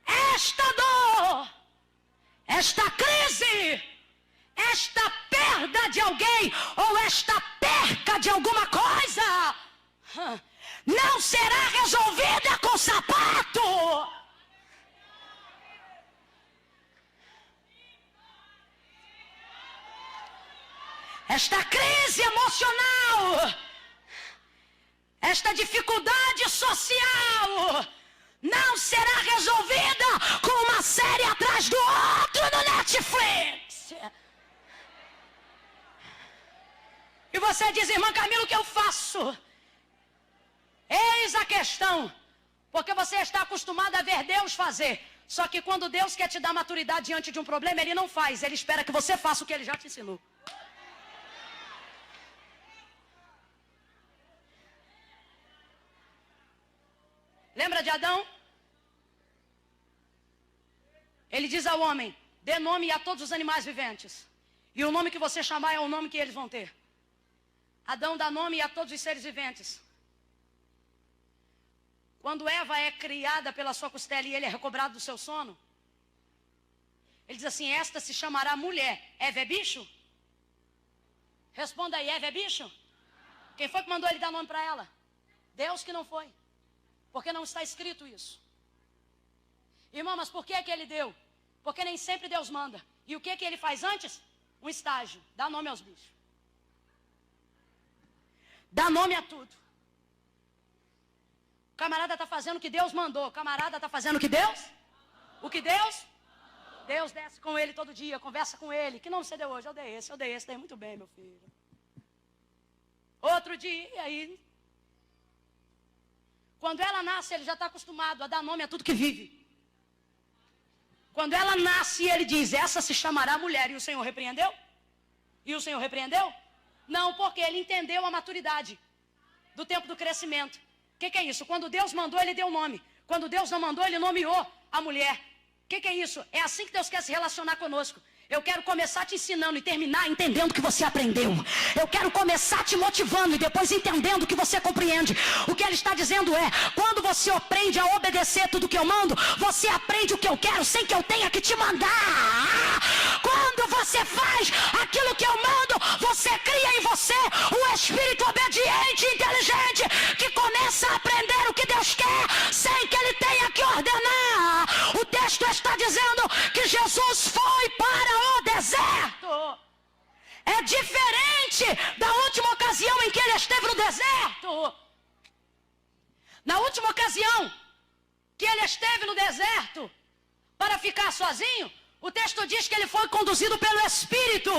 esta dor, esta crise, esta perda de alguém ou esta perca de alguma coisa não será resolvida com sapato. Esta crise emocional, esta dificuldade social não será resolvida com uma série atrás do outro no Netflix. E você diz, irmã Camila, o que eu faço? Eis a questão. Porque você está acostumado a ver Deus fazer. Só que quando Deus quer te dar maturidade diante de um problema, Ele não faz. Ele espera que você faça o que Ele já te ensinou. Lembra de Adão? Ele diz ao homem, dê nome a todos os animais viventes. E o nome que você chamar é o nome que eles vão ter. Adão dá nome a todos os seres viventes. Quando Eva é criada pela sua costela e ele é recobrado do seu sono, ele diz assim, esta se chamará mulher. Eva é bicho? Responda aí, Eva é bicho? Quem foi que mandou ele dar nome para ela? Deus que não foi. Porque não está escrito isso. Irmão, mas por que é que ele deu? Porque nem sempre Deus manda. E o que é que ele faz antes? Um estágio. Dá nome aos bichos. Dá nome a tudo. O camarada está fazendo o que Deus mandou. O camarada está fazendo o que Deus? O que Deus? Deus desce com ele todo dia, conversa com ele. Que nome você deu hoje? Eu dei esse, dei muito bem, meu filho. Outro dia, aí... Quando ela nasce, ele já está acostumado a dar nome a tudo que vive. Quando ela nasce, ele diz, essa se chamará mulher. E o Senhor repreendeu? E o Senhor repreendeu? Não, porque ele entendeu a maturidade do tempo do crescimento. O que é isso? Quando Deus mandou, ele deu nome. Quando Deus não mandou, ele nomeou a mulher. O que é isso? É assim que Deus quer se relacionar conosco. Eu quero começar te ensinando e terminar entendendo o que você aprendeu. Eu quero começar te motivando e depois entendendo o que você compreende. O que ele está dizendo é, quando você aprende a obedecer tudo que eu mando, você aprende o que eu quero sem que eu tenha que te mandar. Quando você faz aquilo que eu mando, você cria em você um espírito obediente e inteligente que começa a aprender o que Deus quer sem que ele tenha que ordenar. O texto está dizendo que Jesus foi para o deserto. É diferente da última ocasião em que ele esteve no deserto. Na última ocasião que ele esteve no deserto para ficar sozinho, o texto diz que ele foi conduzido pelo Espírito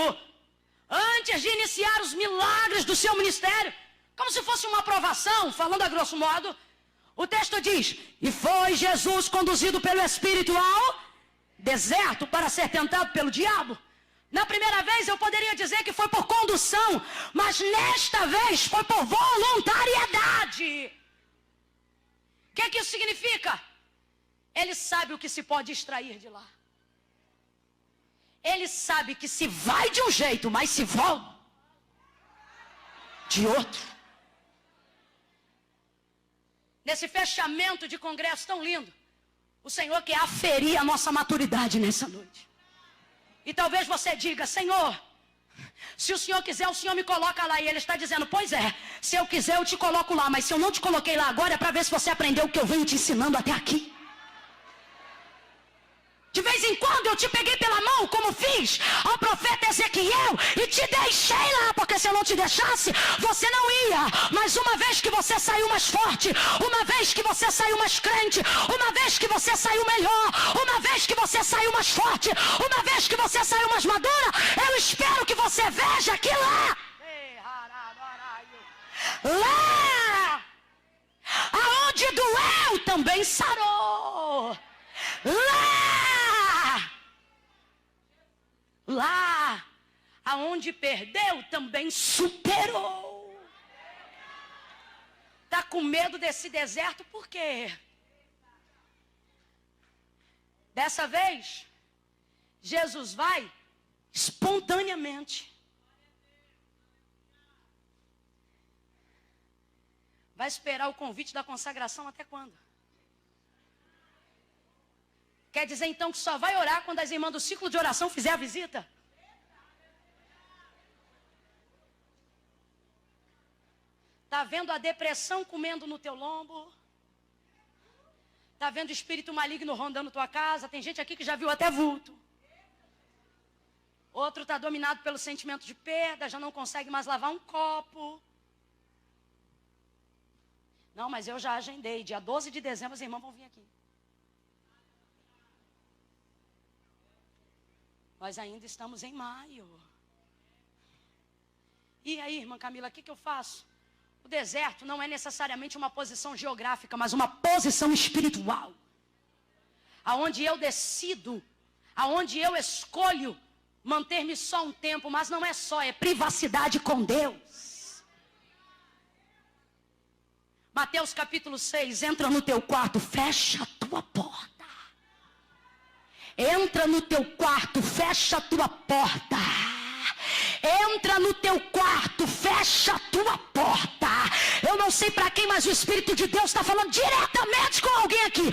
antes de iniciar os milagres do seu ministério, como se fosse uma aprovação, falando a grosso modo. O texto diz, e foi Jesus conduzido pelo Espírito ao deserto para ser tentado pelo diabo. Na primeira vez eu poderia dizer que foi por condução, mas nesta vez foi por voluntariedade. O que isso significa? Ele sabe o que se pode extrair de lá. Ele sabe que se vai de um jeito, mas se volta de outro. Nesse fechamento de congresso tão lindo, o Senhor quer aferir a nossa maturidade nessa noite. E talvez você diga, Senhor, se o Senhor quiser, o Senhor me coloca lá. E Ele está dizendo, pois é, se eu quiser eu te coloco lá. Mas se eu não te coloquei lá agora, é para ver se você aprendeu o que eu venho te ensinando até aqui. De vez em quando eu te peguei pela mão, como fiz ao profeta Ezequiel, e te deixei lá, porque se eu não te deixasse, você não ia. Mas uma vez que você saiu mais forte, uma vez que você saiu mais crente, uma vez que você saiu melhor, uma vez que você saiu mais forte, uma vez que você saiu mais madura, eu espero que você veja que lá, aonde doeu, também sarou. Lá, aonde perdeu, também superou. Está com medo desse deserto por quê? Dessa vez, Jesus vai espontaneamente. Vai esperar o convite da consagração até quando? Quer dizer então que só vai orar quando as irmãs do ciclo de oração fizer a visita? Está vendo a depressão comendo no teu lombo? Está vendo o espírito maligno rondando tua casa? Tem gente aqui que já viu até vulto. Outro está dominado pelo sentimento de perda, já não consegue mais lavar um copo. Não, mas eu já agendei. Dia 12 de dezembro as irmãs vão vir aqui. Nós ainda estamos em maio. E aí, irmã Camila, o que eu faço? O deserto não é necessariamente uma posição geográfica, mas uma posição espiritual. Aonde eu decido, aonde eu escolho manter-me só um tempo, mas não é só, é privacidade com Deus. Mateus capítulo 6, entra no teu quarto, fecha a tua porta. Entra no teu quarto, fecha a tua porta. Entra no teu quarto, fecha a tua porta. Eu não sei para quem, mas o Espírito de Deus está falando diretamente com alguém aqui.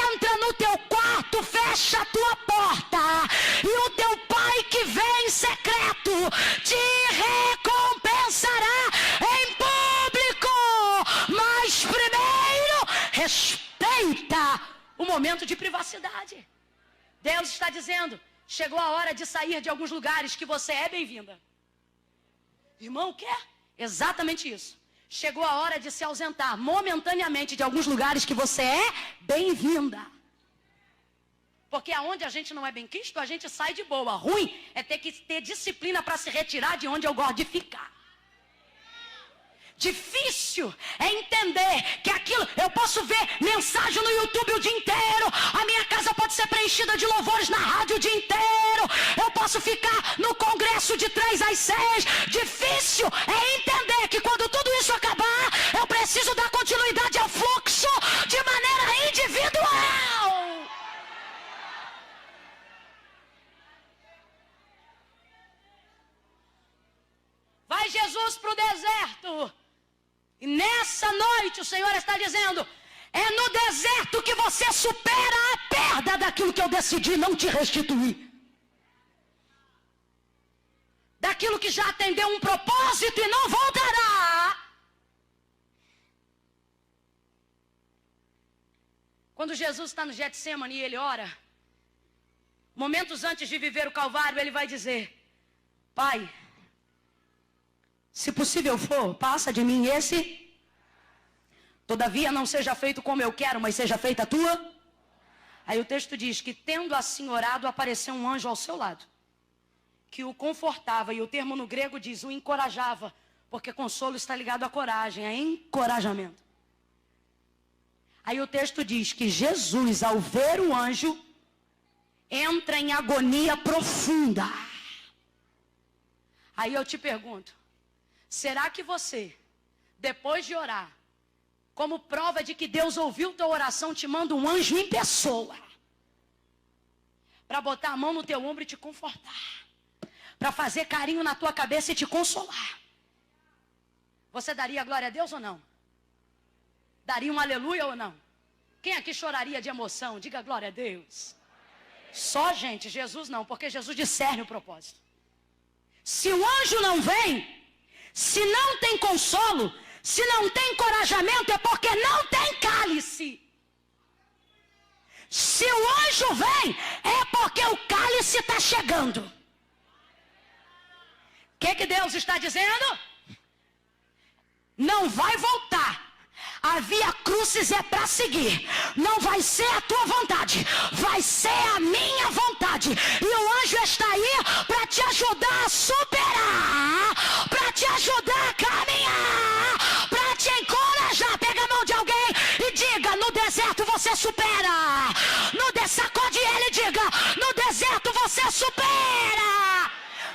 Entra no teu quarto, fecha a tua porta, e o teu pai que vem em secreto te recompensará em público. Mas primeiro, respeita o momento de privacidade. Deus está dizendo, chegou a hora de sair de alguns lugares que você é bem-vinda. Irmão, o quê? Exatamente isso. Chegou a hora de se ausentar momentaneamente de alguns lugares que você é bem-vinda. Porque aonde a gente não é bem quisto, a gente sai de boa. Ruim é ter que ter disciplina para se retirar de onde eu gosto de ficar. Difícil é entender que aquilo, eu posso ver mensagem no YouTube o dia inteiro, a minha casa pode ser preenchida de louvores na rádio o dia inteiro, eu posso ficar no congresso de 3 às 6, difícil é entender que quando tudo isso acabar, eu preciso dar continuidade ao fluxo de maneira individual. Vai Jesus para o deserto. E nessa noite o Senhor está dizendo, é no deserto que você supera a perda daquilo que eu decidi não te restituir. Daquilo que já atendeu um propósito e não voltará. Quando Jesus está no Getsemane e ele ora, momentos antes de viver o Calvário, ele vai dizer, Pai, se possível for, passa de mim esse. Todavia não seja feito como eu quero, mas seja feita a tua. Aí o texto diz que tendo assim orado, apareceu um anjo ao seu lado, que o confortava, e o termo no grego diz, o encorajava, porque consolo está ligado à coragem, a encorajamento. Aí o texto diz que Jesus, ao ver o anjo, entra em agonia profunda. Aí eu te pergunto, será que você, depois de orar, como prova de que Deus ouviu tua oração, te manda um anjo em pessoa, para botar a mão no teu ombro e te confortar, para fazer carinho na tua cabeça e te consolar? Você daria glória a Deus ou não? Daria um aleluia ou não? Quem aqui choraria de emoção? Diga glória a Deus. Só gente, Jesus não, porque Jesus discerne o propósito. Se o anjo não vem, se não tem consolo, se não tem encorajamento, é porque não tem cálice. Se o anjo vem, é porque o cálice está chegando. O que Deus está dizendo? Não vai voltar. A via crucis é para seguir. Não vai ser a tua vontade, vai ser a minha vontade. E o anjo está aí para te ajudar a superar, para te ajudar a caminhar, para te encorajar. Pega a mão de alguém e diga, no deserto você supera. Sacode ele e diga, no deserto você supera.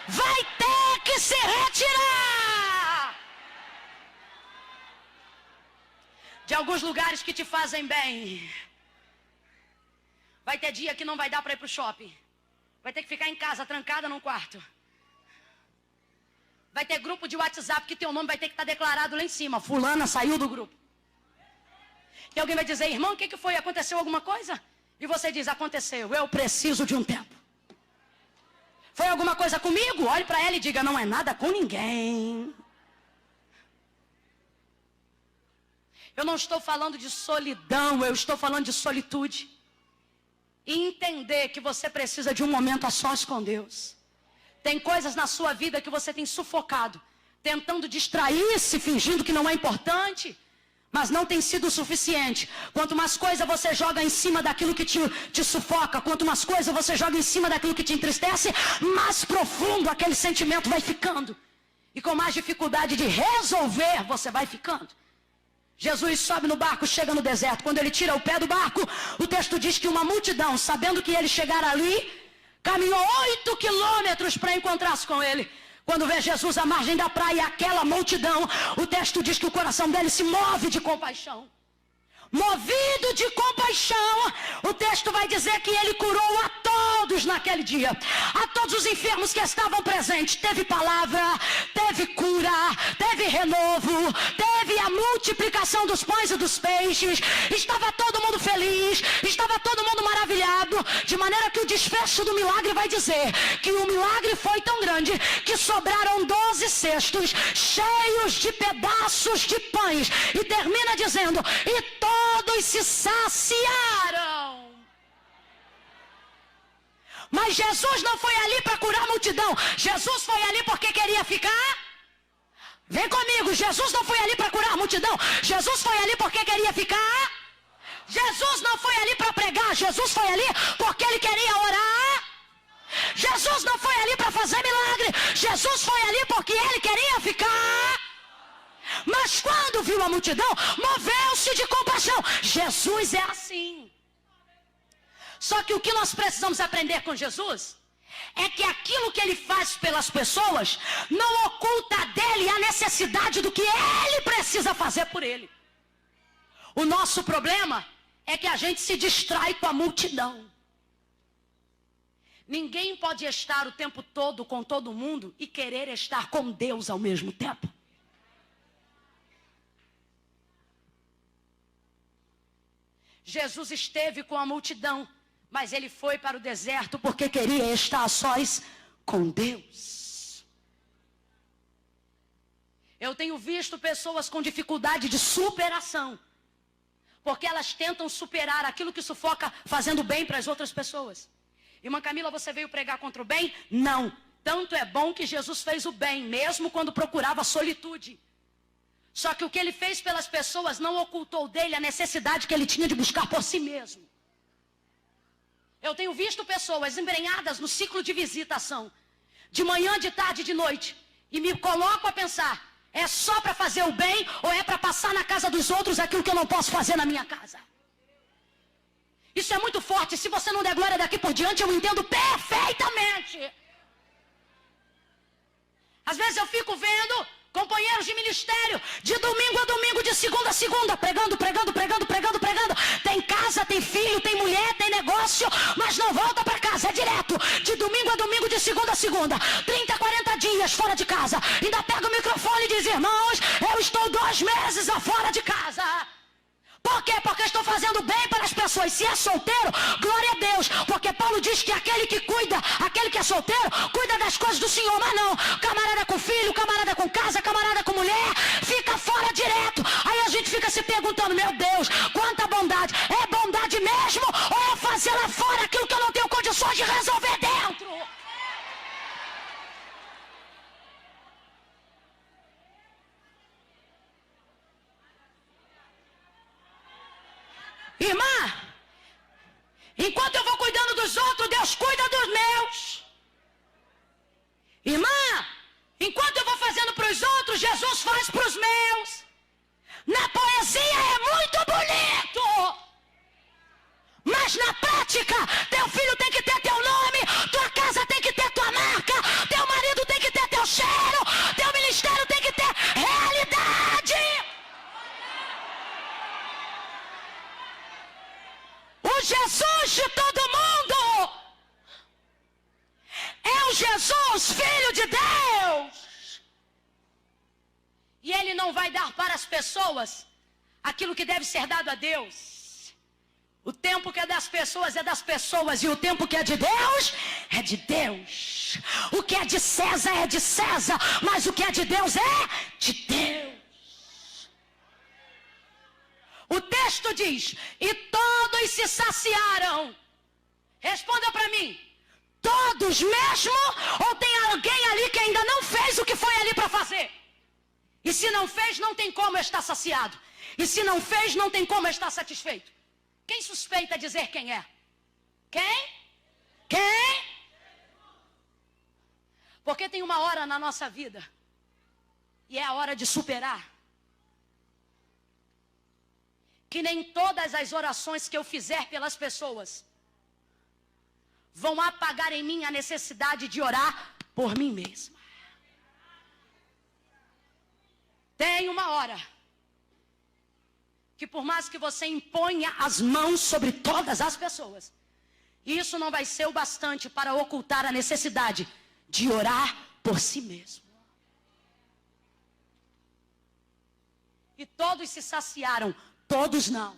Vai ter que se retirar de alguns lugares que te fazem bem. Vai ter dia que não vai dar para ir para o shopping. Vai ter que ficar em casa, trancada num quarto. Vai ter grupo de WhatsApp que teu nome vai ter que estar declarado lá em cima. Fulana saiu do grupo. E alguém vai dizer, irmão, o que foi? Aconteceu alguma coisa? E você diz, aconteceu, eu preciso de um tempo. Foi alguma coisa comigo? Olhe para ela e diga, não é nada com ninguém. Eu não estou falando de solidão, eu estou falando de solitude. E entender que você precisa de um momento a sós com Deus. Tem coisas na sua vida que você tem sufocado, tentando distrair-se, fingindo que não é importante, mas não tem sido o suficiente. Quanto mais coisa você joga em cima daquilo que te sufoca, quanto mais coisa você joga em cima daquilo que te entristece, mais profundo aquele sentimento vai ficando. E com mais dificuldade de resolver, você vai ficando. Jesus sobe no barco, chega no deserto. Quando ele tira o pé do barco, o texto diz que uma multidão, sabendo que ele chegar ali, caminhou 8 quilômetros para encontrar-se com ele. Quando vê Jesus à margem da praia, aquela multidão, o texto diz que o coração dele se move de compaixão. Movido de compaixão, o texto vai dizer que ele curou a todos naquele dia. A todos os enfermos que estavam presentes. Teve palavra, teve teve cura, teve renovo, teve a multiplicação dos pães e dos peixes. Estava todo mundo feliz, estava todo mundo maravilhado, de maneira que o desfecho do milagre vai dizer que o milagre foi tão grande que sobraram 12 cestos cheios de pedaços de pães. E termina dizendo, e todos se saciaram. Mas Jesus não foi ali para curar a multidão. Jesus foi ali porque queria ficar. Vem comigo, Jesus não foi ali para curar a multidão. Jesus foi ali porque queria ficar. Jesus não foi ali para pregar. Jesus foi ali porque ele queria orar. Jesus não foi ali para fazer milagre. Jesus foi ali porque ele queria ficar. Mas quando viu a multidão, moveu-se de compaixão. Jesus é assim. Só que o que nós precisamos aprender com Jesus é que aquilo que ele faz pelas pessoas não oculta dele a necessidade do que ele precisa fazer por ele. O nosso problema é que a gente se distrai com a multidão. Ninguém pode estar o tempo todo com todo mundo e querer estar com Deus ao mesmo tempo. Jesus esteve com a multidão, mas ele foi para o deserto porque queria estar a sós com Deus. Eu tenho visto pessoas com dificuldade de superação, porque elas tentam superar aquilo que sufoca fazendo bem para as outras pessoas. Irmã Camila, você veio pregar contra o bem? Não. Tanto é bom que Jesus fez o bem, mesmo quando procurava solitude. Só que o que ele fez pelas pessoas não ocultou dele a necessidade que ele tinha de buscar por si mesmo. Eu tenho visto pessoas embrenhadas no ciclo de visitação, de manhã, de tarde, de noite, e me coloco a pensar, é só para fazer o bem ou é para passar na casa dos outros aquilo que eu não posso fazer na minha casa? Isso é muito forte. Se você não der glória daqui por diante, eu entendo perfeitamente. Às vezes eu fico vendo companheiros de ministério, de domingo a domingo, de segunda a segunda, pregando. Tem casa, tem filho, tem mulher, tem negócio, mas não volta para casa, é direto. De domingo a domingo, de segunda a segunda, 30, 40 dias fora de casa. Ainda pega o microfone e diz, irmãos, eu estou 2 meses fora de casa. Por quê? Porque estou fazendo bem para as pessoas. Se é solteiro, glória a Deus. Porque Paulo diz que aquele que cuida, aquele que é solteiro, cuida das coisas do Senhor. Mas não, camarada com filho, camarada com casa, camarada com mulher, fica fora direto. Aí a gente fica se perguntando, meu Deus, quanta bondade. É bondade mesmo? Ou é fazer lá fora aquilo que eu não tenho condições de resolver dentro? Irmã, enquanto eu vou cuidando dos outros, Deus cuida dos meus. Irmã, enquanto eu vou fazendo para os outros, Jesus faz para os meus. Na poesia é muito bonito, mas na prática, teu filho tem que ter teu nome, tua casa tem que ter tua marca, teu marido tem que ter teu cheiro, teu ministério tem que ter realidade. O Jesus de todo mundo é o Jesus, Filho de Deus. E ele não vai dar para as pessoas aquilo que deve ser dado a Deus. O tempo que é das pessoas é das pessoas, e o tempo que é de Deus é de Deus. O que é de César é de César, mas o que é de Deus é de Deus. O texto diz, e todos se saciaram. Responda para mim, todos mesmo? Ou tem alguém ali que ainda não fez o que foi ali para fazer? E se não fez, não tem como estar saciado. E se não fez, não tem como estar satisfeito. Quem suspeita dizer quem é? Quem? Quem? Porque tem uma hora na nossa vida, e é a hora de superar, que nem todas as orações que eu fizer pelas pessoas vão apagar em mim a necessidade de orar por mim mesma. Tem uma hora que por mais que você imponha as mãos sobre todas as pessoas, isso não vai ser o bastante para ocultar a necessidade de orar por si mesmo. E todos se saciaram. Todos não.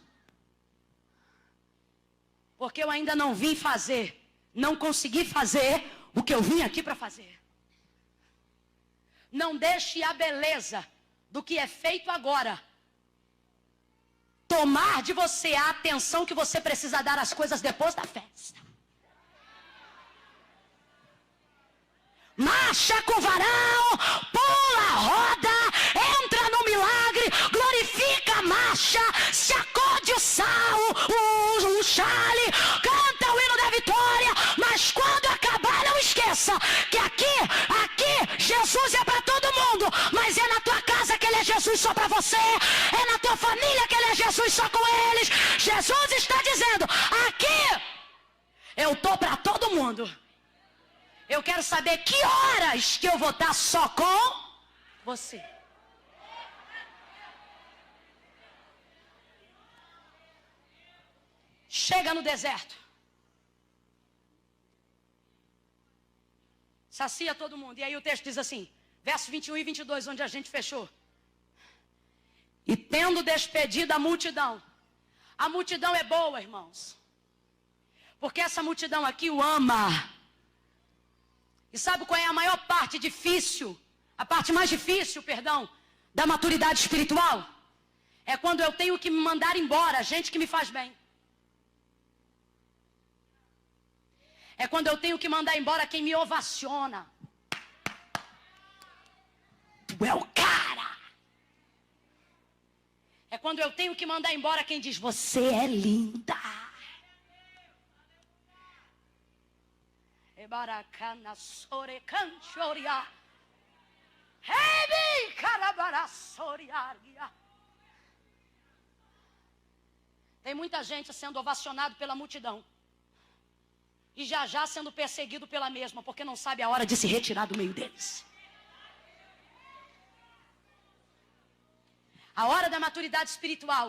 Porque eu ainda não vim fazer, não consegui fazer o que eu vim aqui para fazer. Não deixe a beleza do que é feito agora tomar de você a atenção que você precisa dar às coisas depois da festa. Marcha com o varão, pula, roda, entra no milagre, glorifica a marcha, sacode o sal, o chale, canta o hino da vitória, mas quando acabar não esqueça que aqui, Jesus é para todo mundo, mas é na tua casa que ele é Jesus só para você, é na tua família que ele é Jesus só com eles. Jesus está dizendo, aqui eu estou para todo mundo. Eu quero saber que horas que eu vou estar só com você. Chega no deserto. Sacia todo mundo. E aí o texto diz assim, versos 21 e 22, onde a gente fechou. E tendo despedido a multidão. A multidão é boa, irmãos. Porque essa multidão aqui o ama. E sabe qual é a maior parte difícil? A parte mais difícil, da maturidade espiritual? É quando eu tenho que me mandar embora gente que me faz bem. É quando eu tenho que mandar embora quem me ovaciona. Tu é o cara. É quando eu tenho que mandar embora quem diz, você é linda. Ebaracana sorecanchoria. Hebi carabarasoriaria. Tem muita gente sendo ovacionado pela multidão. E já sendo perseguido pela mesma, porque não sabe a hora de se retirar do meio deles. A hora da maturidade espiritual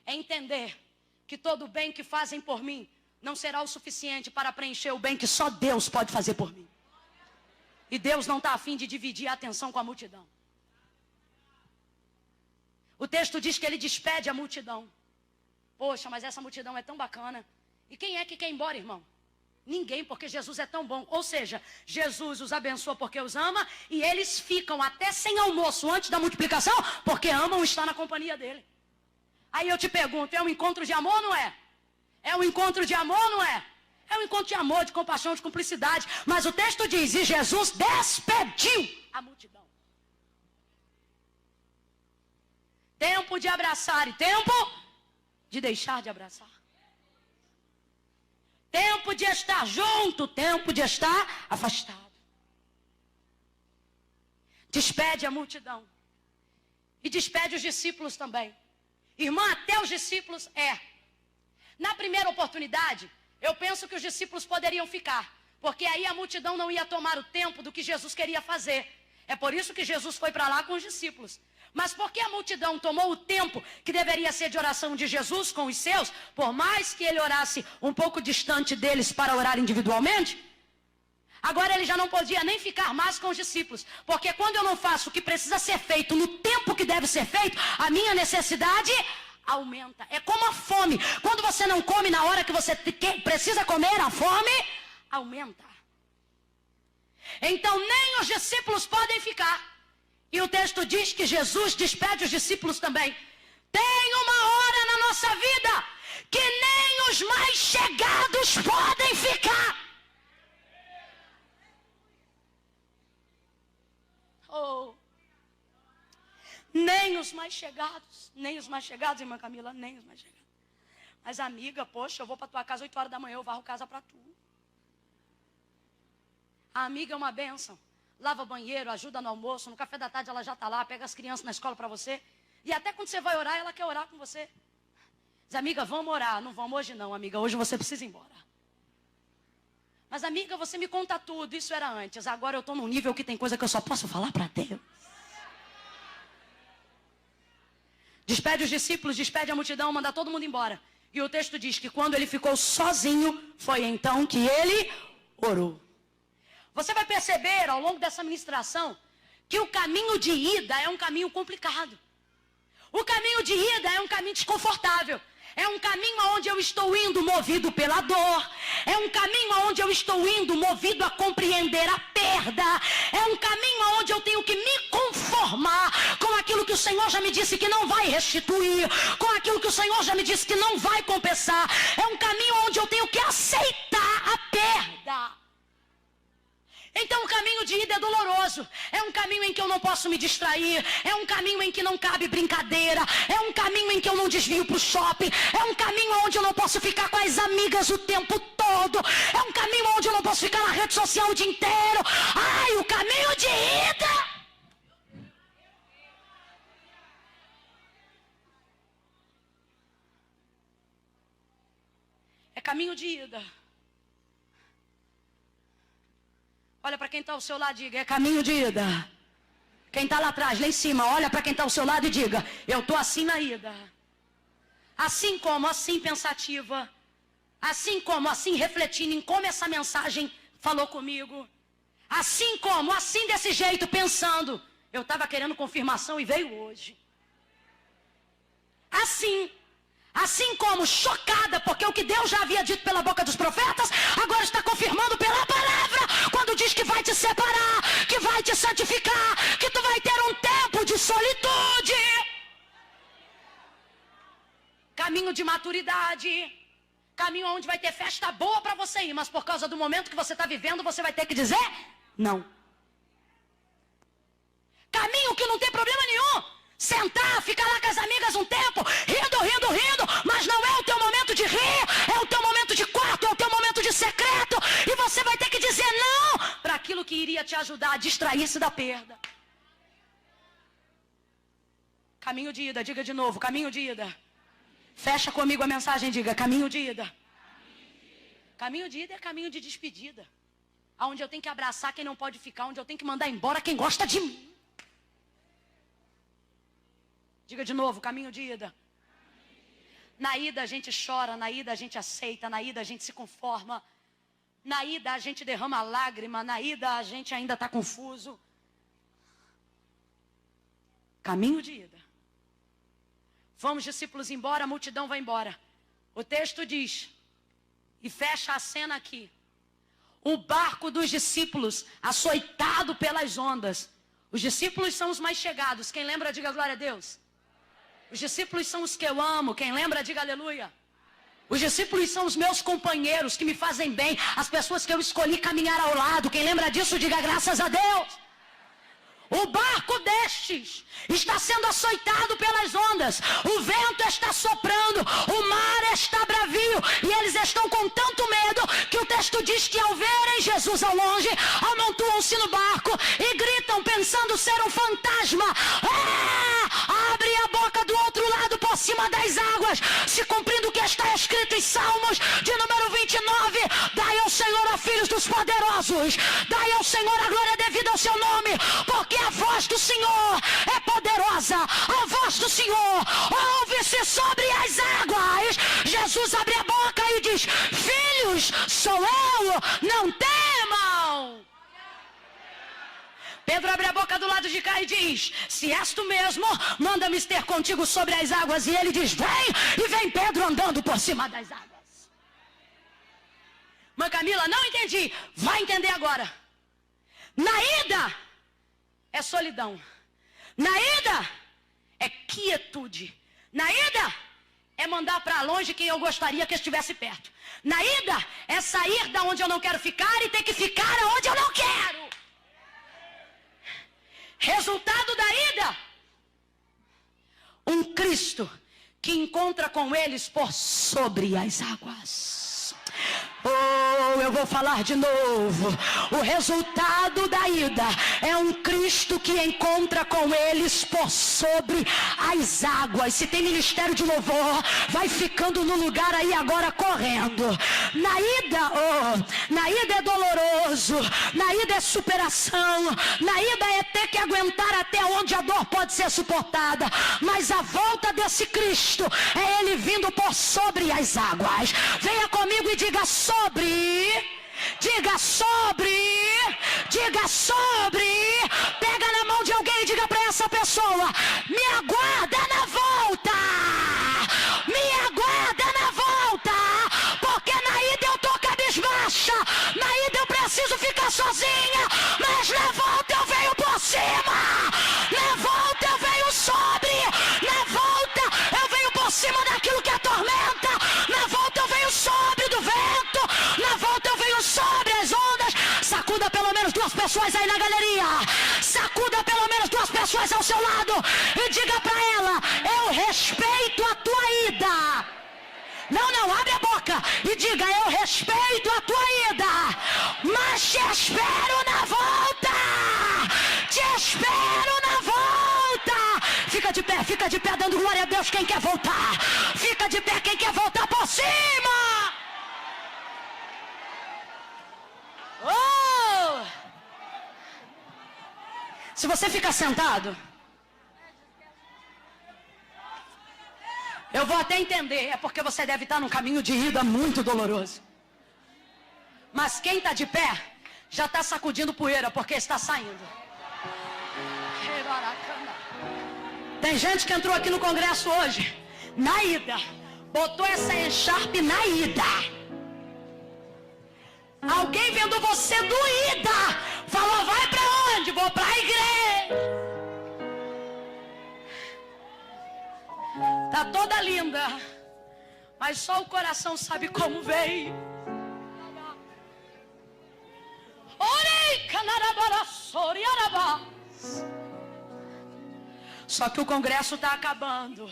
é entender que todo o bem que fazem por mim não será o suficiente para preencher o bem que só Deus pode fazer por mim. E Deus não está a fim de dividir a atenção com a multidão. O texto diz que ele despede a multidão. Poxa, mas essa multidão é tão bacana. E quem é que quer ir embora, irmão? Ninguém, porque Jesus é tão bom. Ou seja, Jesus os abençoa porque os ama e eles ficam até sem almoço antes da multiplicação porque amam estar na companhia dele. Aí eu te pergunto, é um encontro de amor ou não é? É um encontro de amor ou não é? É um encontro de amor, de compaixão, de cumplicidade. Mas o texto diz, e Jesus despediu a multidão. Tempo de abraçar e tempo de deixar de abraçar. Tempo de estar junto, tempo de estar afastado. Despede a multidão. E despede os discípulos também. Irmã, até os discípulos Na primeira oportunidade, eu penso que os discípulos poderiam ficar. Porque aí a multidão não ia tomar o tempo do que Jesus queria fazer. É por isso que Jesus foi para lá com os discípulos. Mas porque a multidão tomou o tempo que deveria ser de oração de Jesus com os seus, por mais que ele orasse um pouco distante deles para orar individualmente, agora ele já não podia nem ficar mais com os discípulos. Porque quando eu não faço o que precisa ser feito no tempo que deve ser feito, a minha necessidade aumenta. É como a fome. Quando você não come na hora que você precisa comer, a fome aumenta. Então nem os discípulos podem ficar. E o texto diz que Jesus despede os discípulos também. Tem uma hora na nossa vida que nem os mais chegados podem ficar. Oh. Nem os mais chegados, irmã Camila, nem os mais chegados. Mas amiga, poxa, eu vou para tua casa 8 horas da manhã, eu varro casa para tu. A amiga é uma bênção. Lava banheiro, ajuda no almoço, no café da tarde ela já está lá, pega as crianças na escola para você. E até quando você vai orar, ela quer orar com você. Diz, amiga, vamos orar. Não vamos hoje não, amiga, hoje você precisa ir embora. Mas amiga, você me conta tudo, isso era antes. Agora eu estou num nível que tem coisa que eu só posso falar para Deus. Despede os discípulos, despede a multidão, manda todo mundo embora. E o texto diz que quando ele ficou sozinho, foi então que ele orou. Você vai perceber ao longo dessa ministração que o caminho de ida é um caminho complicado. O caminho de ida é um caminho desconfortável. É um caminho onde eu estou indo movido pela dor. É um caminho onde eu estou indo movido a compreender a perda. É um caminho onde eu tenho que me conformar com aquilo que o Senhor já me disse que não vai restituir, com aquilo que o Senhor já me disse que não vai compensar. É um caminho onde eu tenho que aceitar a perda. Então o caminho de ida é doloroso. É um caminho em que eu não posso me distrair. É um caminho em que não cabe brincadeira. É um caminho em que eu não desvio para o shopping. É um caminho onde eu não posso ficar com as amigas o tempo todo. É um caminho onde eu não posso ficar na rede social o dia inteiro. Ai, o caminho de ida. É caminho de ida. Olha para quem está ao seu lado e diga, é caminho de ida. Quem está lá atrás, lá em cima, olha para quem está ao seu lado e diga, eu estou assim na ida. Assim como, assim pensativa. Assim como, assim refletindo em como essa mensagem falou comigo. Assim como, assim desse jeito, pensando. Eu estava querendo confirmação e veio hoje. Assim. Assim como chocada, porque o que Deus já havia dito pela boca dos profetas, agora está confirmando pela palavra, quando diz que vai te separar, que vai te santificar, que tu vai ter um tempo de solitude. Caminho de maturidade, caminho onde vai ter festa boa para você ir, mas por causa do momento que você está vivendo, você vai ter que dizer não. Caminho que não tem problema nenhum. Sentar, ficar lá com as amigas um tempo, rindo, mas não é o teu momento de rir, é o teu momento de quarto, é o teu momento de secreto, e você vai ter que dizer não para aquilo que iria te ajudar a distrair-se da perda. Caminho de ida, diga de novo, caminho de ida. Fecha comigo a mensagem, diga, caminho de ida. Caminho de ida é caminho de despedida, onde eu tenho que abraçar quem não pode ficar, onde eu tenho que mandar embora quem gosta de mim. Diga de novo, caminho de ida. Na ida a gente chora, na ida a gente aceita, na ida a gente se conforma. Na ida a gente derrama lágrima, na ida a gente ainda está confuso. Caminho de ida. Vamos, discípulos, embora, a multidão vai embora. O texto diz, e fecha a cena aqui. O barco dos discípulos, açoitado pelas ondas. Os discípulos são os mais chegados. Quem lembra, diga glória a Deus. Os discípulos são os que eu amo. Quem lembra, diga aleluia. Os discípulos são os meus companheiros que me fazem bem. As pessoas que eu escolhi caminhar ao lado. Quem lembra disso, diga graças a Deus. O barco destes está sendo açoitado pelas ondas. O vento está soprando. O mar está bravio. E eles estão com tanto medo que o texto diz que ao verem Jesus ao longe, amontoam-se no barco e gritam pensando ser um fantasma. Abre a boca do outro lado por cima das águas, se cumprindo o que está escrito em Salmos de número 29. Dai ao Senhor a filhos dos poderosos. Dai ao Senhor a glória devida ao seu nome, porque a voz do Senhor é poderosa. A voz do Senhor ouve-se sobre as águas. Jesus abre a boca e diz, filhos, sou eu, não temam. Pedro abre a boca do lado de cá e diz, se és tu mesmo, manda-me ter contigo sobre as águas. E ele diz, vem, e vem Pedro andando por cima das águas. Mãe Camila, não entendi. Vai entender agora. Na ida é solidão. Na ida é quietude. Na ida é mandar para longe quem eu gostaria que estivesse perto. Na ida é sair da onde eu não quero ficar e ter que ficar aonde eu não quero. Resultado da ida, um Cristo que encontra com eles por sobre as águas. Oh, eu vou falar de novo. O resultado da ida é um Cristo que encontra com eles por sobre as águas. Se tem ministério de louvor, vai ficando no lugar aí agora correndo. Na ida é doloroso. Na ida é superação. Na ida é ter que aguentar até onde a dor pode ser suportada. Mas a volta desse Cristo é ele vindo por sobre as águas. Venha comigo e diga sobre. Diga sobre. Diga sobre. Pega na mão pessoa: me aguarda na volta. Me aguarda na volta. Porque na ida eu tô cabisbaixa. Na ida eu preciso ficar sozinha. Mas na volta eu venho por cima. Na volta eu venho sobre. Na volta eu venho por cima daquilo que atormenta. Na volta eu venho sobre do vento. Na volta eu venho sobre as ondas. Sacuda pelo menos 2 pessoas aí na galeria. Sacuda pelo menos 2 pessoas ao seu lado. E diga pra ela: eu respeito a tua ida. Não, abre a boca e diga: eu respeito a tua ida, mas te espero na volta. Te espero na volta. Fica de pé dando glória a Deus quem quer voltar. Fica de pé quem quer voltar por cima. Oh! Se você ficar sentado, eu vou até entender, é porque você deve estar num caminho de ida muito doloroso. Mas quem está de pé já está sacudindo poeira porque está saindo. Tem gente que entrou aqui no congresso hoje, na ida, botou essa encharpe na ida. Alguém vendo você doída, falou: vai pra onde? Vou pra igreja. Tá toda linda, mas só o coração sabe como veio. Só que o congresso está acabando.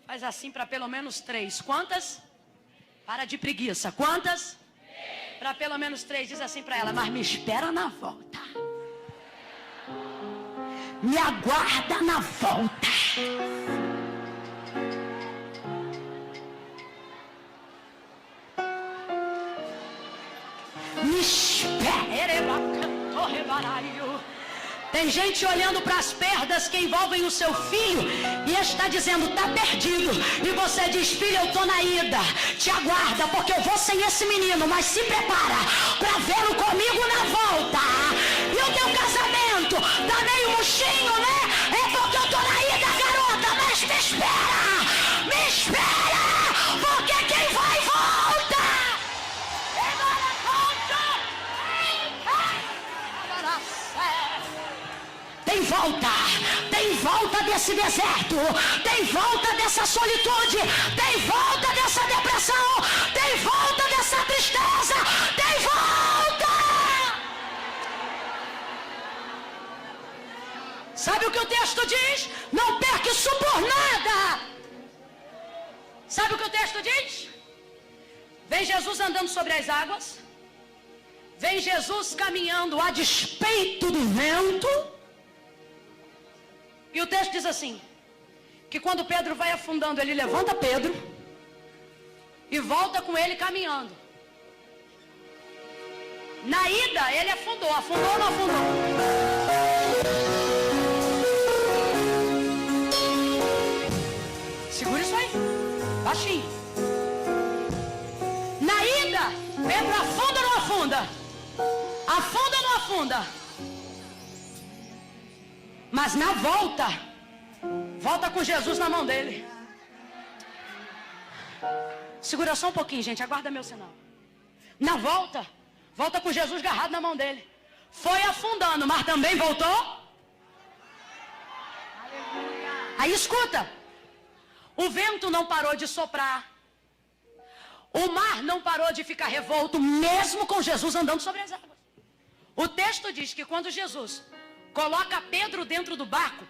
Faz assim para pelo menos 3. Quantas? Para de preguiça. Quantas? Para pelo menos 3. Diz assim para ela: mas me espera na volta. Me aguarda na volta. Me espera. Tem gente olhando para as perdas que envolvem o seu filho e está dizendo: está perdido. E você diz: filho, eu estou na ida. Te aguarda, porque eu vou sem esse menino, mas se prepara para vê-lo comigo na volta. E o teu casamento tá meio murchinho, né? É porque eu estou na ida, garota. Mas me espera. Me espera, porque quem vai volta. Tem volta desse deserto, tem volta dessa solitude, tem volta dessa depressão, tem volta dessa tristeza, tem volta. Sabe o que o texto diz? Não perca isso por nada. Sabe o que o texto diz? Vem Jesus andando sobre as águas, vem Jesus caminhando a despeito do vento. E o texto diz assim, que quando Pedro vai afundando, ele levanta Pedro e volta com ele caminhando. Na ida, ele afundou ou não afundou? Segura isso aí, baixinho. Na ida, Pedro afunda ou não afunda? Afunda ou não afunda? Mas na volta, volta com Jesus na mão dele. Segura só um pouquinho, gente, aguarda meu sinal. Na volta, volta com Jesus agarrado na mão dele. Foi afundando, mas também voltou. Aí escuta, o vento não parou de soprar. O mar não parou de ficar revolto, mesmo com Jesus andando sobre as águas. O texto diz que quando Jesus coloca Pedro dentro do barco,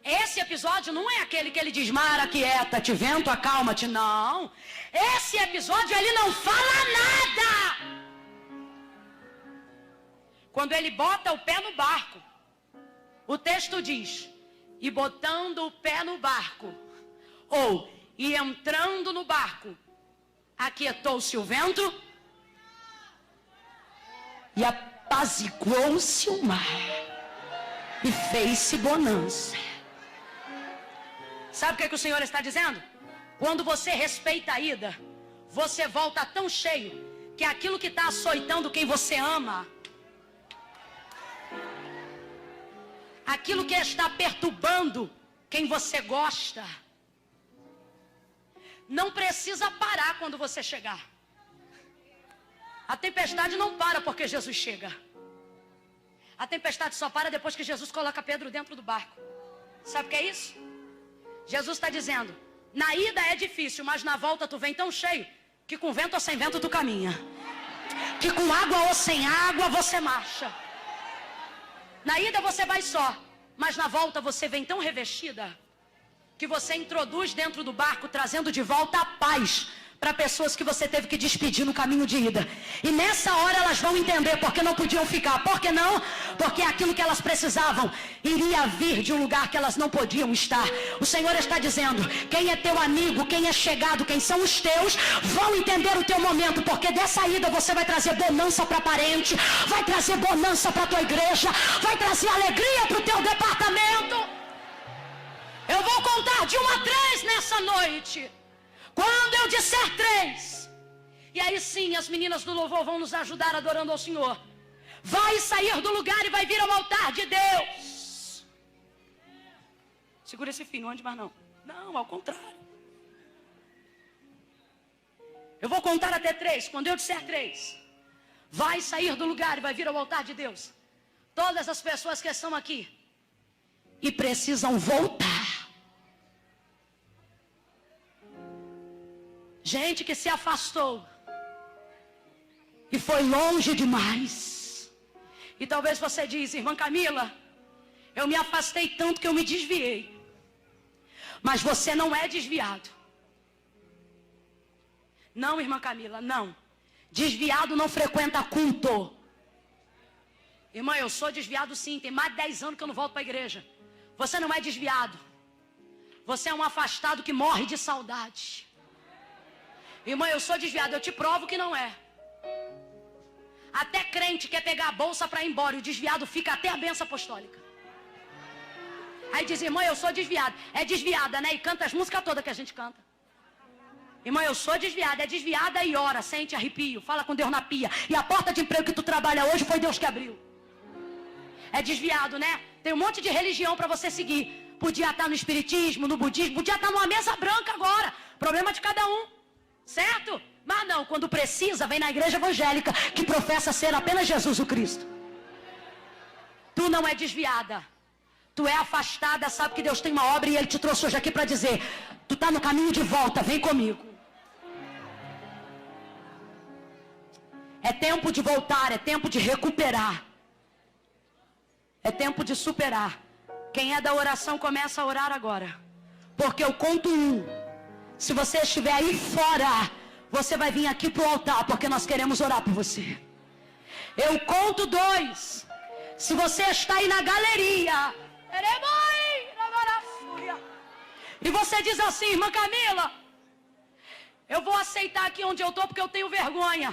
esse episódio não é aquele que ele diz: mar, aquieta-te, vento, acalma-te. Não, esse episódio ele não fala nada. Quando ele bota o pé no barco, o texto diz: e botando o pé no barco, ou e entrando no barco, aquietou-se o vento e apaziguou-se o mar. E fez-se bonança. Sabe o que o Senhor está dizendo? Quando você respeita a ida, você volta tão cheio que aquilo que está açoitando quem você ama, aquilo que está perturbando quem você gosta, não precisa parar quando você chegar. A tempestade não para porque Jesus chega. A tempestade só para depois que Jesus coloca Pedro dentro do barco. Sabe o que é isso? Jesus está dizendo, na ida é difícil, mas na volta tu vem tão cheio, que com vento ou sem vento tu caminha. Que com água ou sem água você marcha. Na ida você vai só, mas na volta você vem tão revestida, que você introduz dentro do barco, trazendo de volta a paz para pessoas que você teve que despedir no caminho de ida. E nessa hora elas vão entender porque não podiam ficar. Por que não? Porque aquilo que elas precisavam iria vir de um lugar que elas não podiam estar. O Senhor está dizendo, quem é teu amigo, quem é chegado, quem são os teus, vão entender o teu momento, porque dessa ida você vai trazer bonança para parente, vai trazer bonança para tua igreja, vai trazer alegria para o teu departamento. Eu vou contar de 1 a 3 nessa noite. Quando eu disser 3, e aí sim as meninas do louvor vão nos ajudar adorando ao Senhor. Vai sair do lugar e vai vir ao altar de Deus. Segura esse fim, não ande mais não. Não, ao contrário. Eu vou contar até 3. Quando eu disser 3, vai sair do lugar e vai vir ao altar de Deus. Todas as pessoas que estão aqui e precisam voltar. Gente que se afastou e foi longe demais. E talvez você diz, irmã Camila, eu me afastei tanto que eu me desviei. Mas você não é desviado. Não, irmã Camila, não. Desviado não frequenta culto. Irmã, eu sou desviado sim, tem mais de 10 anos que eu não volto para a igreja. Você não é desviado. Você é um afastado que morre de saudade. Irmã, eu sou desviado, eu te provo que não é. Até crente quer pegar a bolsa para ir embora, e o desviado fica até a bênção apostólica. Aí diz, irmã, eu sou desviado. É desviada, né? E canta as músicas todas que a gente canta. Irmã, eu sou desviada. É desviada e ora, sente arrepio, fala com Deus na pia. E a porta de emprego que tu trabalha hoje foi Deus que abriu. É desviado, né? Tem um monte de religião para você seguir. Podia estar no espiritismo, no budismo, podia estar numa mesa branca agora. Problema de cada um. Certo? Mas não, quando precisa, vem na igreja evangélica, que professa ser apenas Jesus o Cristo. Tu não é desviada. Tu é afastada, sabe que Deus tem uma obra e Ele te trouxe hoje aqui para dizer, tu está no caminho de volta, vem comigo. É tempo de voltar, é tempo de recuperar. É tempo de superar. Quem é da oração começa a orar agora. Porque eu conto 1. Se você estiver aí fora, você vai vir aqui para o altar, porque nós queremos orar por você. Eu conto 2. Se você está aí na galeria, e você diz assim, irmã Camila, eu vou aceitar aqui onde eu estou porque eu tenho vergonha.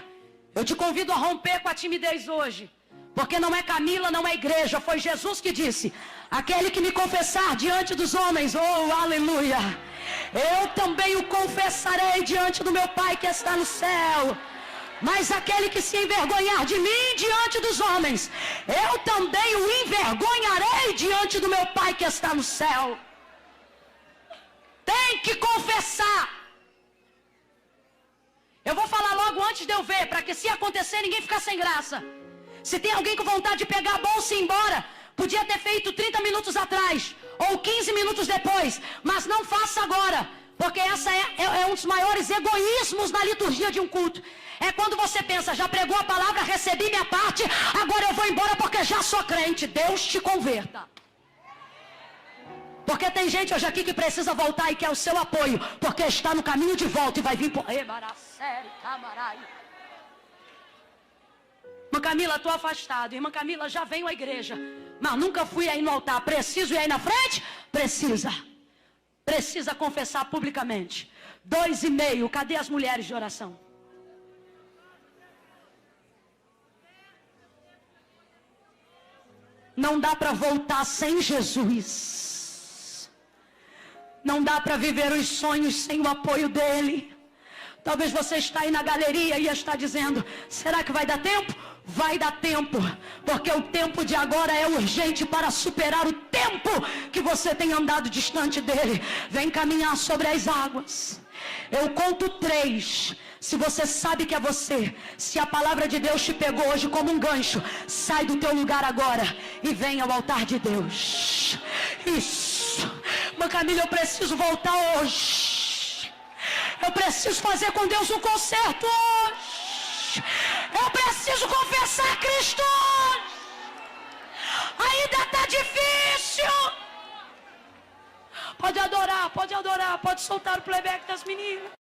Eu te convido a romper com a timidez hoje. Porque não é Camila, não é igreja, foi Jesus que disse, aquele que me confessar diante dos homens, oh, aleluia, eu também o confessarei diante do meu Pai que está no céu. Mas aquele que se envergonhar de mim diante dos homens, eu também o envergonharei diante do meu Pai que está no céu. Tem que confessar. Eu vou falar logo antes de eu ver, para que se acontecer ninguém ficar sem graça. Se tem alguém com vontade de pegar a bolsa e ir embora, podia ter feito 30 minutos atrás, ou 15 minutos depois, mas não faça agora, porque essa é um dos maiores egoísmos na liturgia de um culto. É quando você pensa, já pregou a palavra, recebi minha parte, agora eu vou embora porque já sou crente. Deus te converta. Porque tem gente hoje aqui que precisa voltar e quer o seu apoio, porque está no caminho de volta e vai vir por... Irmã Camila, estou afastado. Irmã Camila, já venho à igreja, mas nunca fui aí no altar. Preciso ir aí na frente? Precisa. Precisa confessar publicamente. 2,5. Cadê as mulheres de oração? Não dá para voltar sem Jesus. Não dá para viver os sonhos sem o apoio dele. Talvez você está aí na galeria e está dizendo, será que vai dar tempo? Vai dar tempo, porque o tempo de agora é urgente para superar o tempo que você tem andado distante dele. Vem caminhar sobre as águas. Eu conto 3. Se você sabe que é você, se a palavra de Deus te pegou hoje como um gancho, sai do teu lugar agora e vem ao altar de Deus. Isso. Mas Camila, eu preciso voltar hoje. Eu preciso fazer com Deus um concerto hoje. Eu preciso confessar Cristo hoje. Ainda está difícil. Pode adorar, pode soltar o playback das meninas.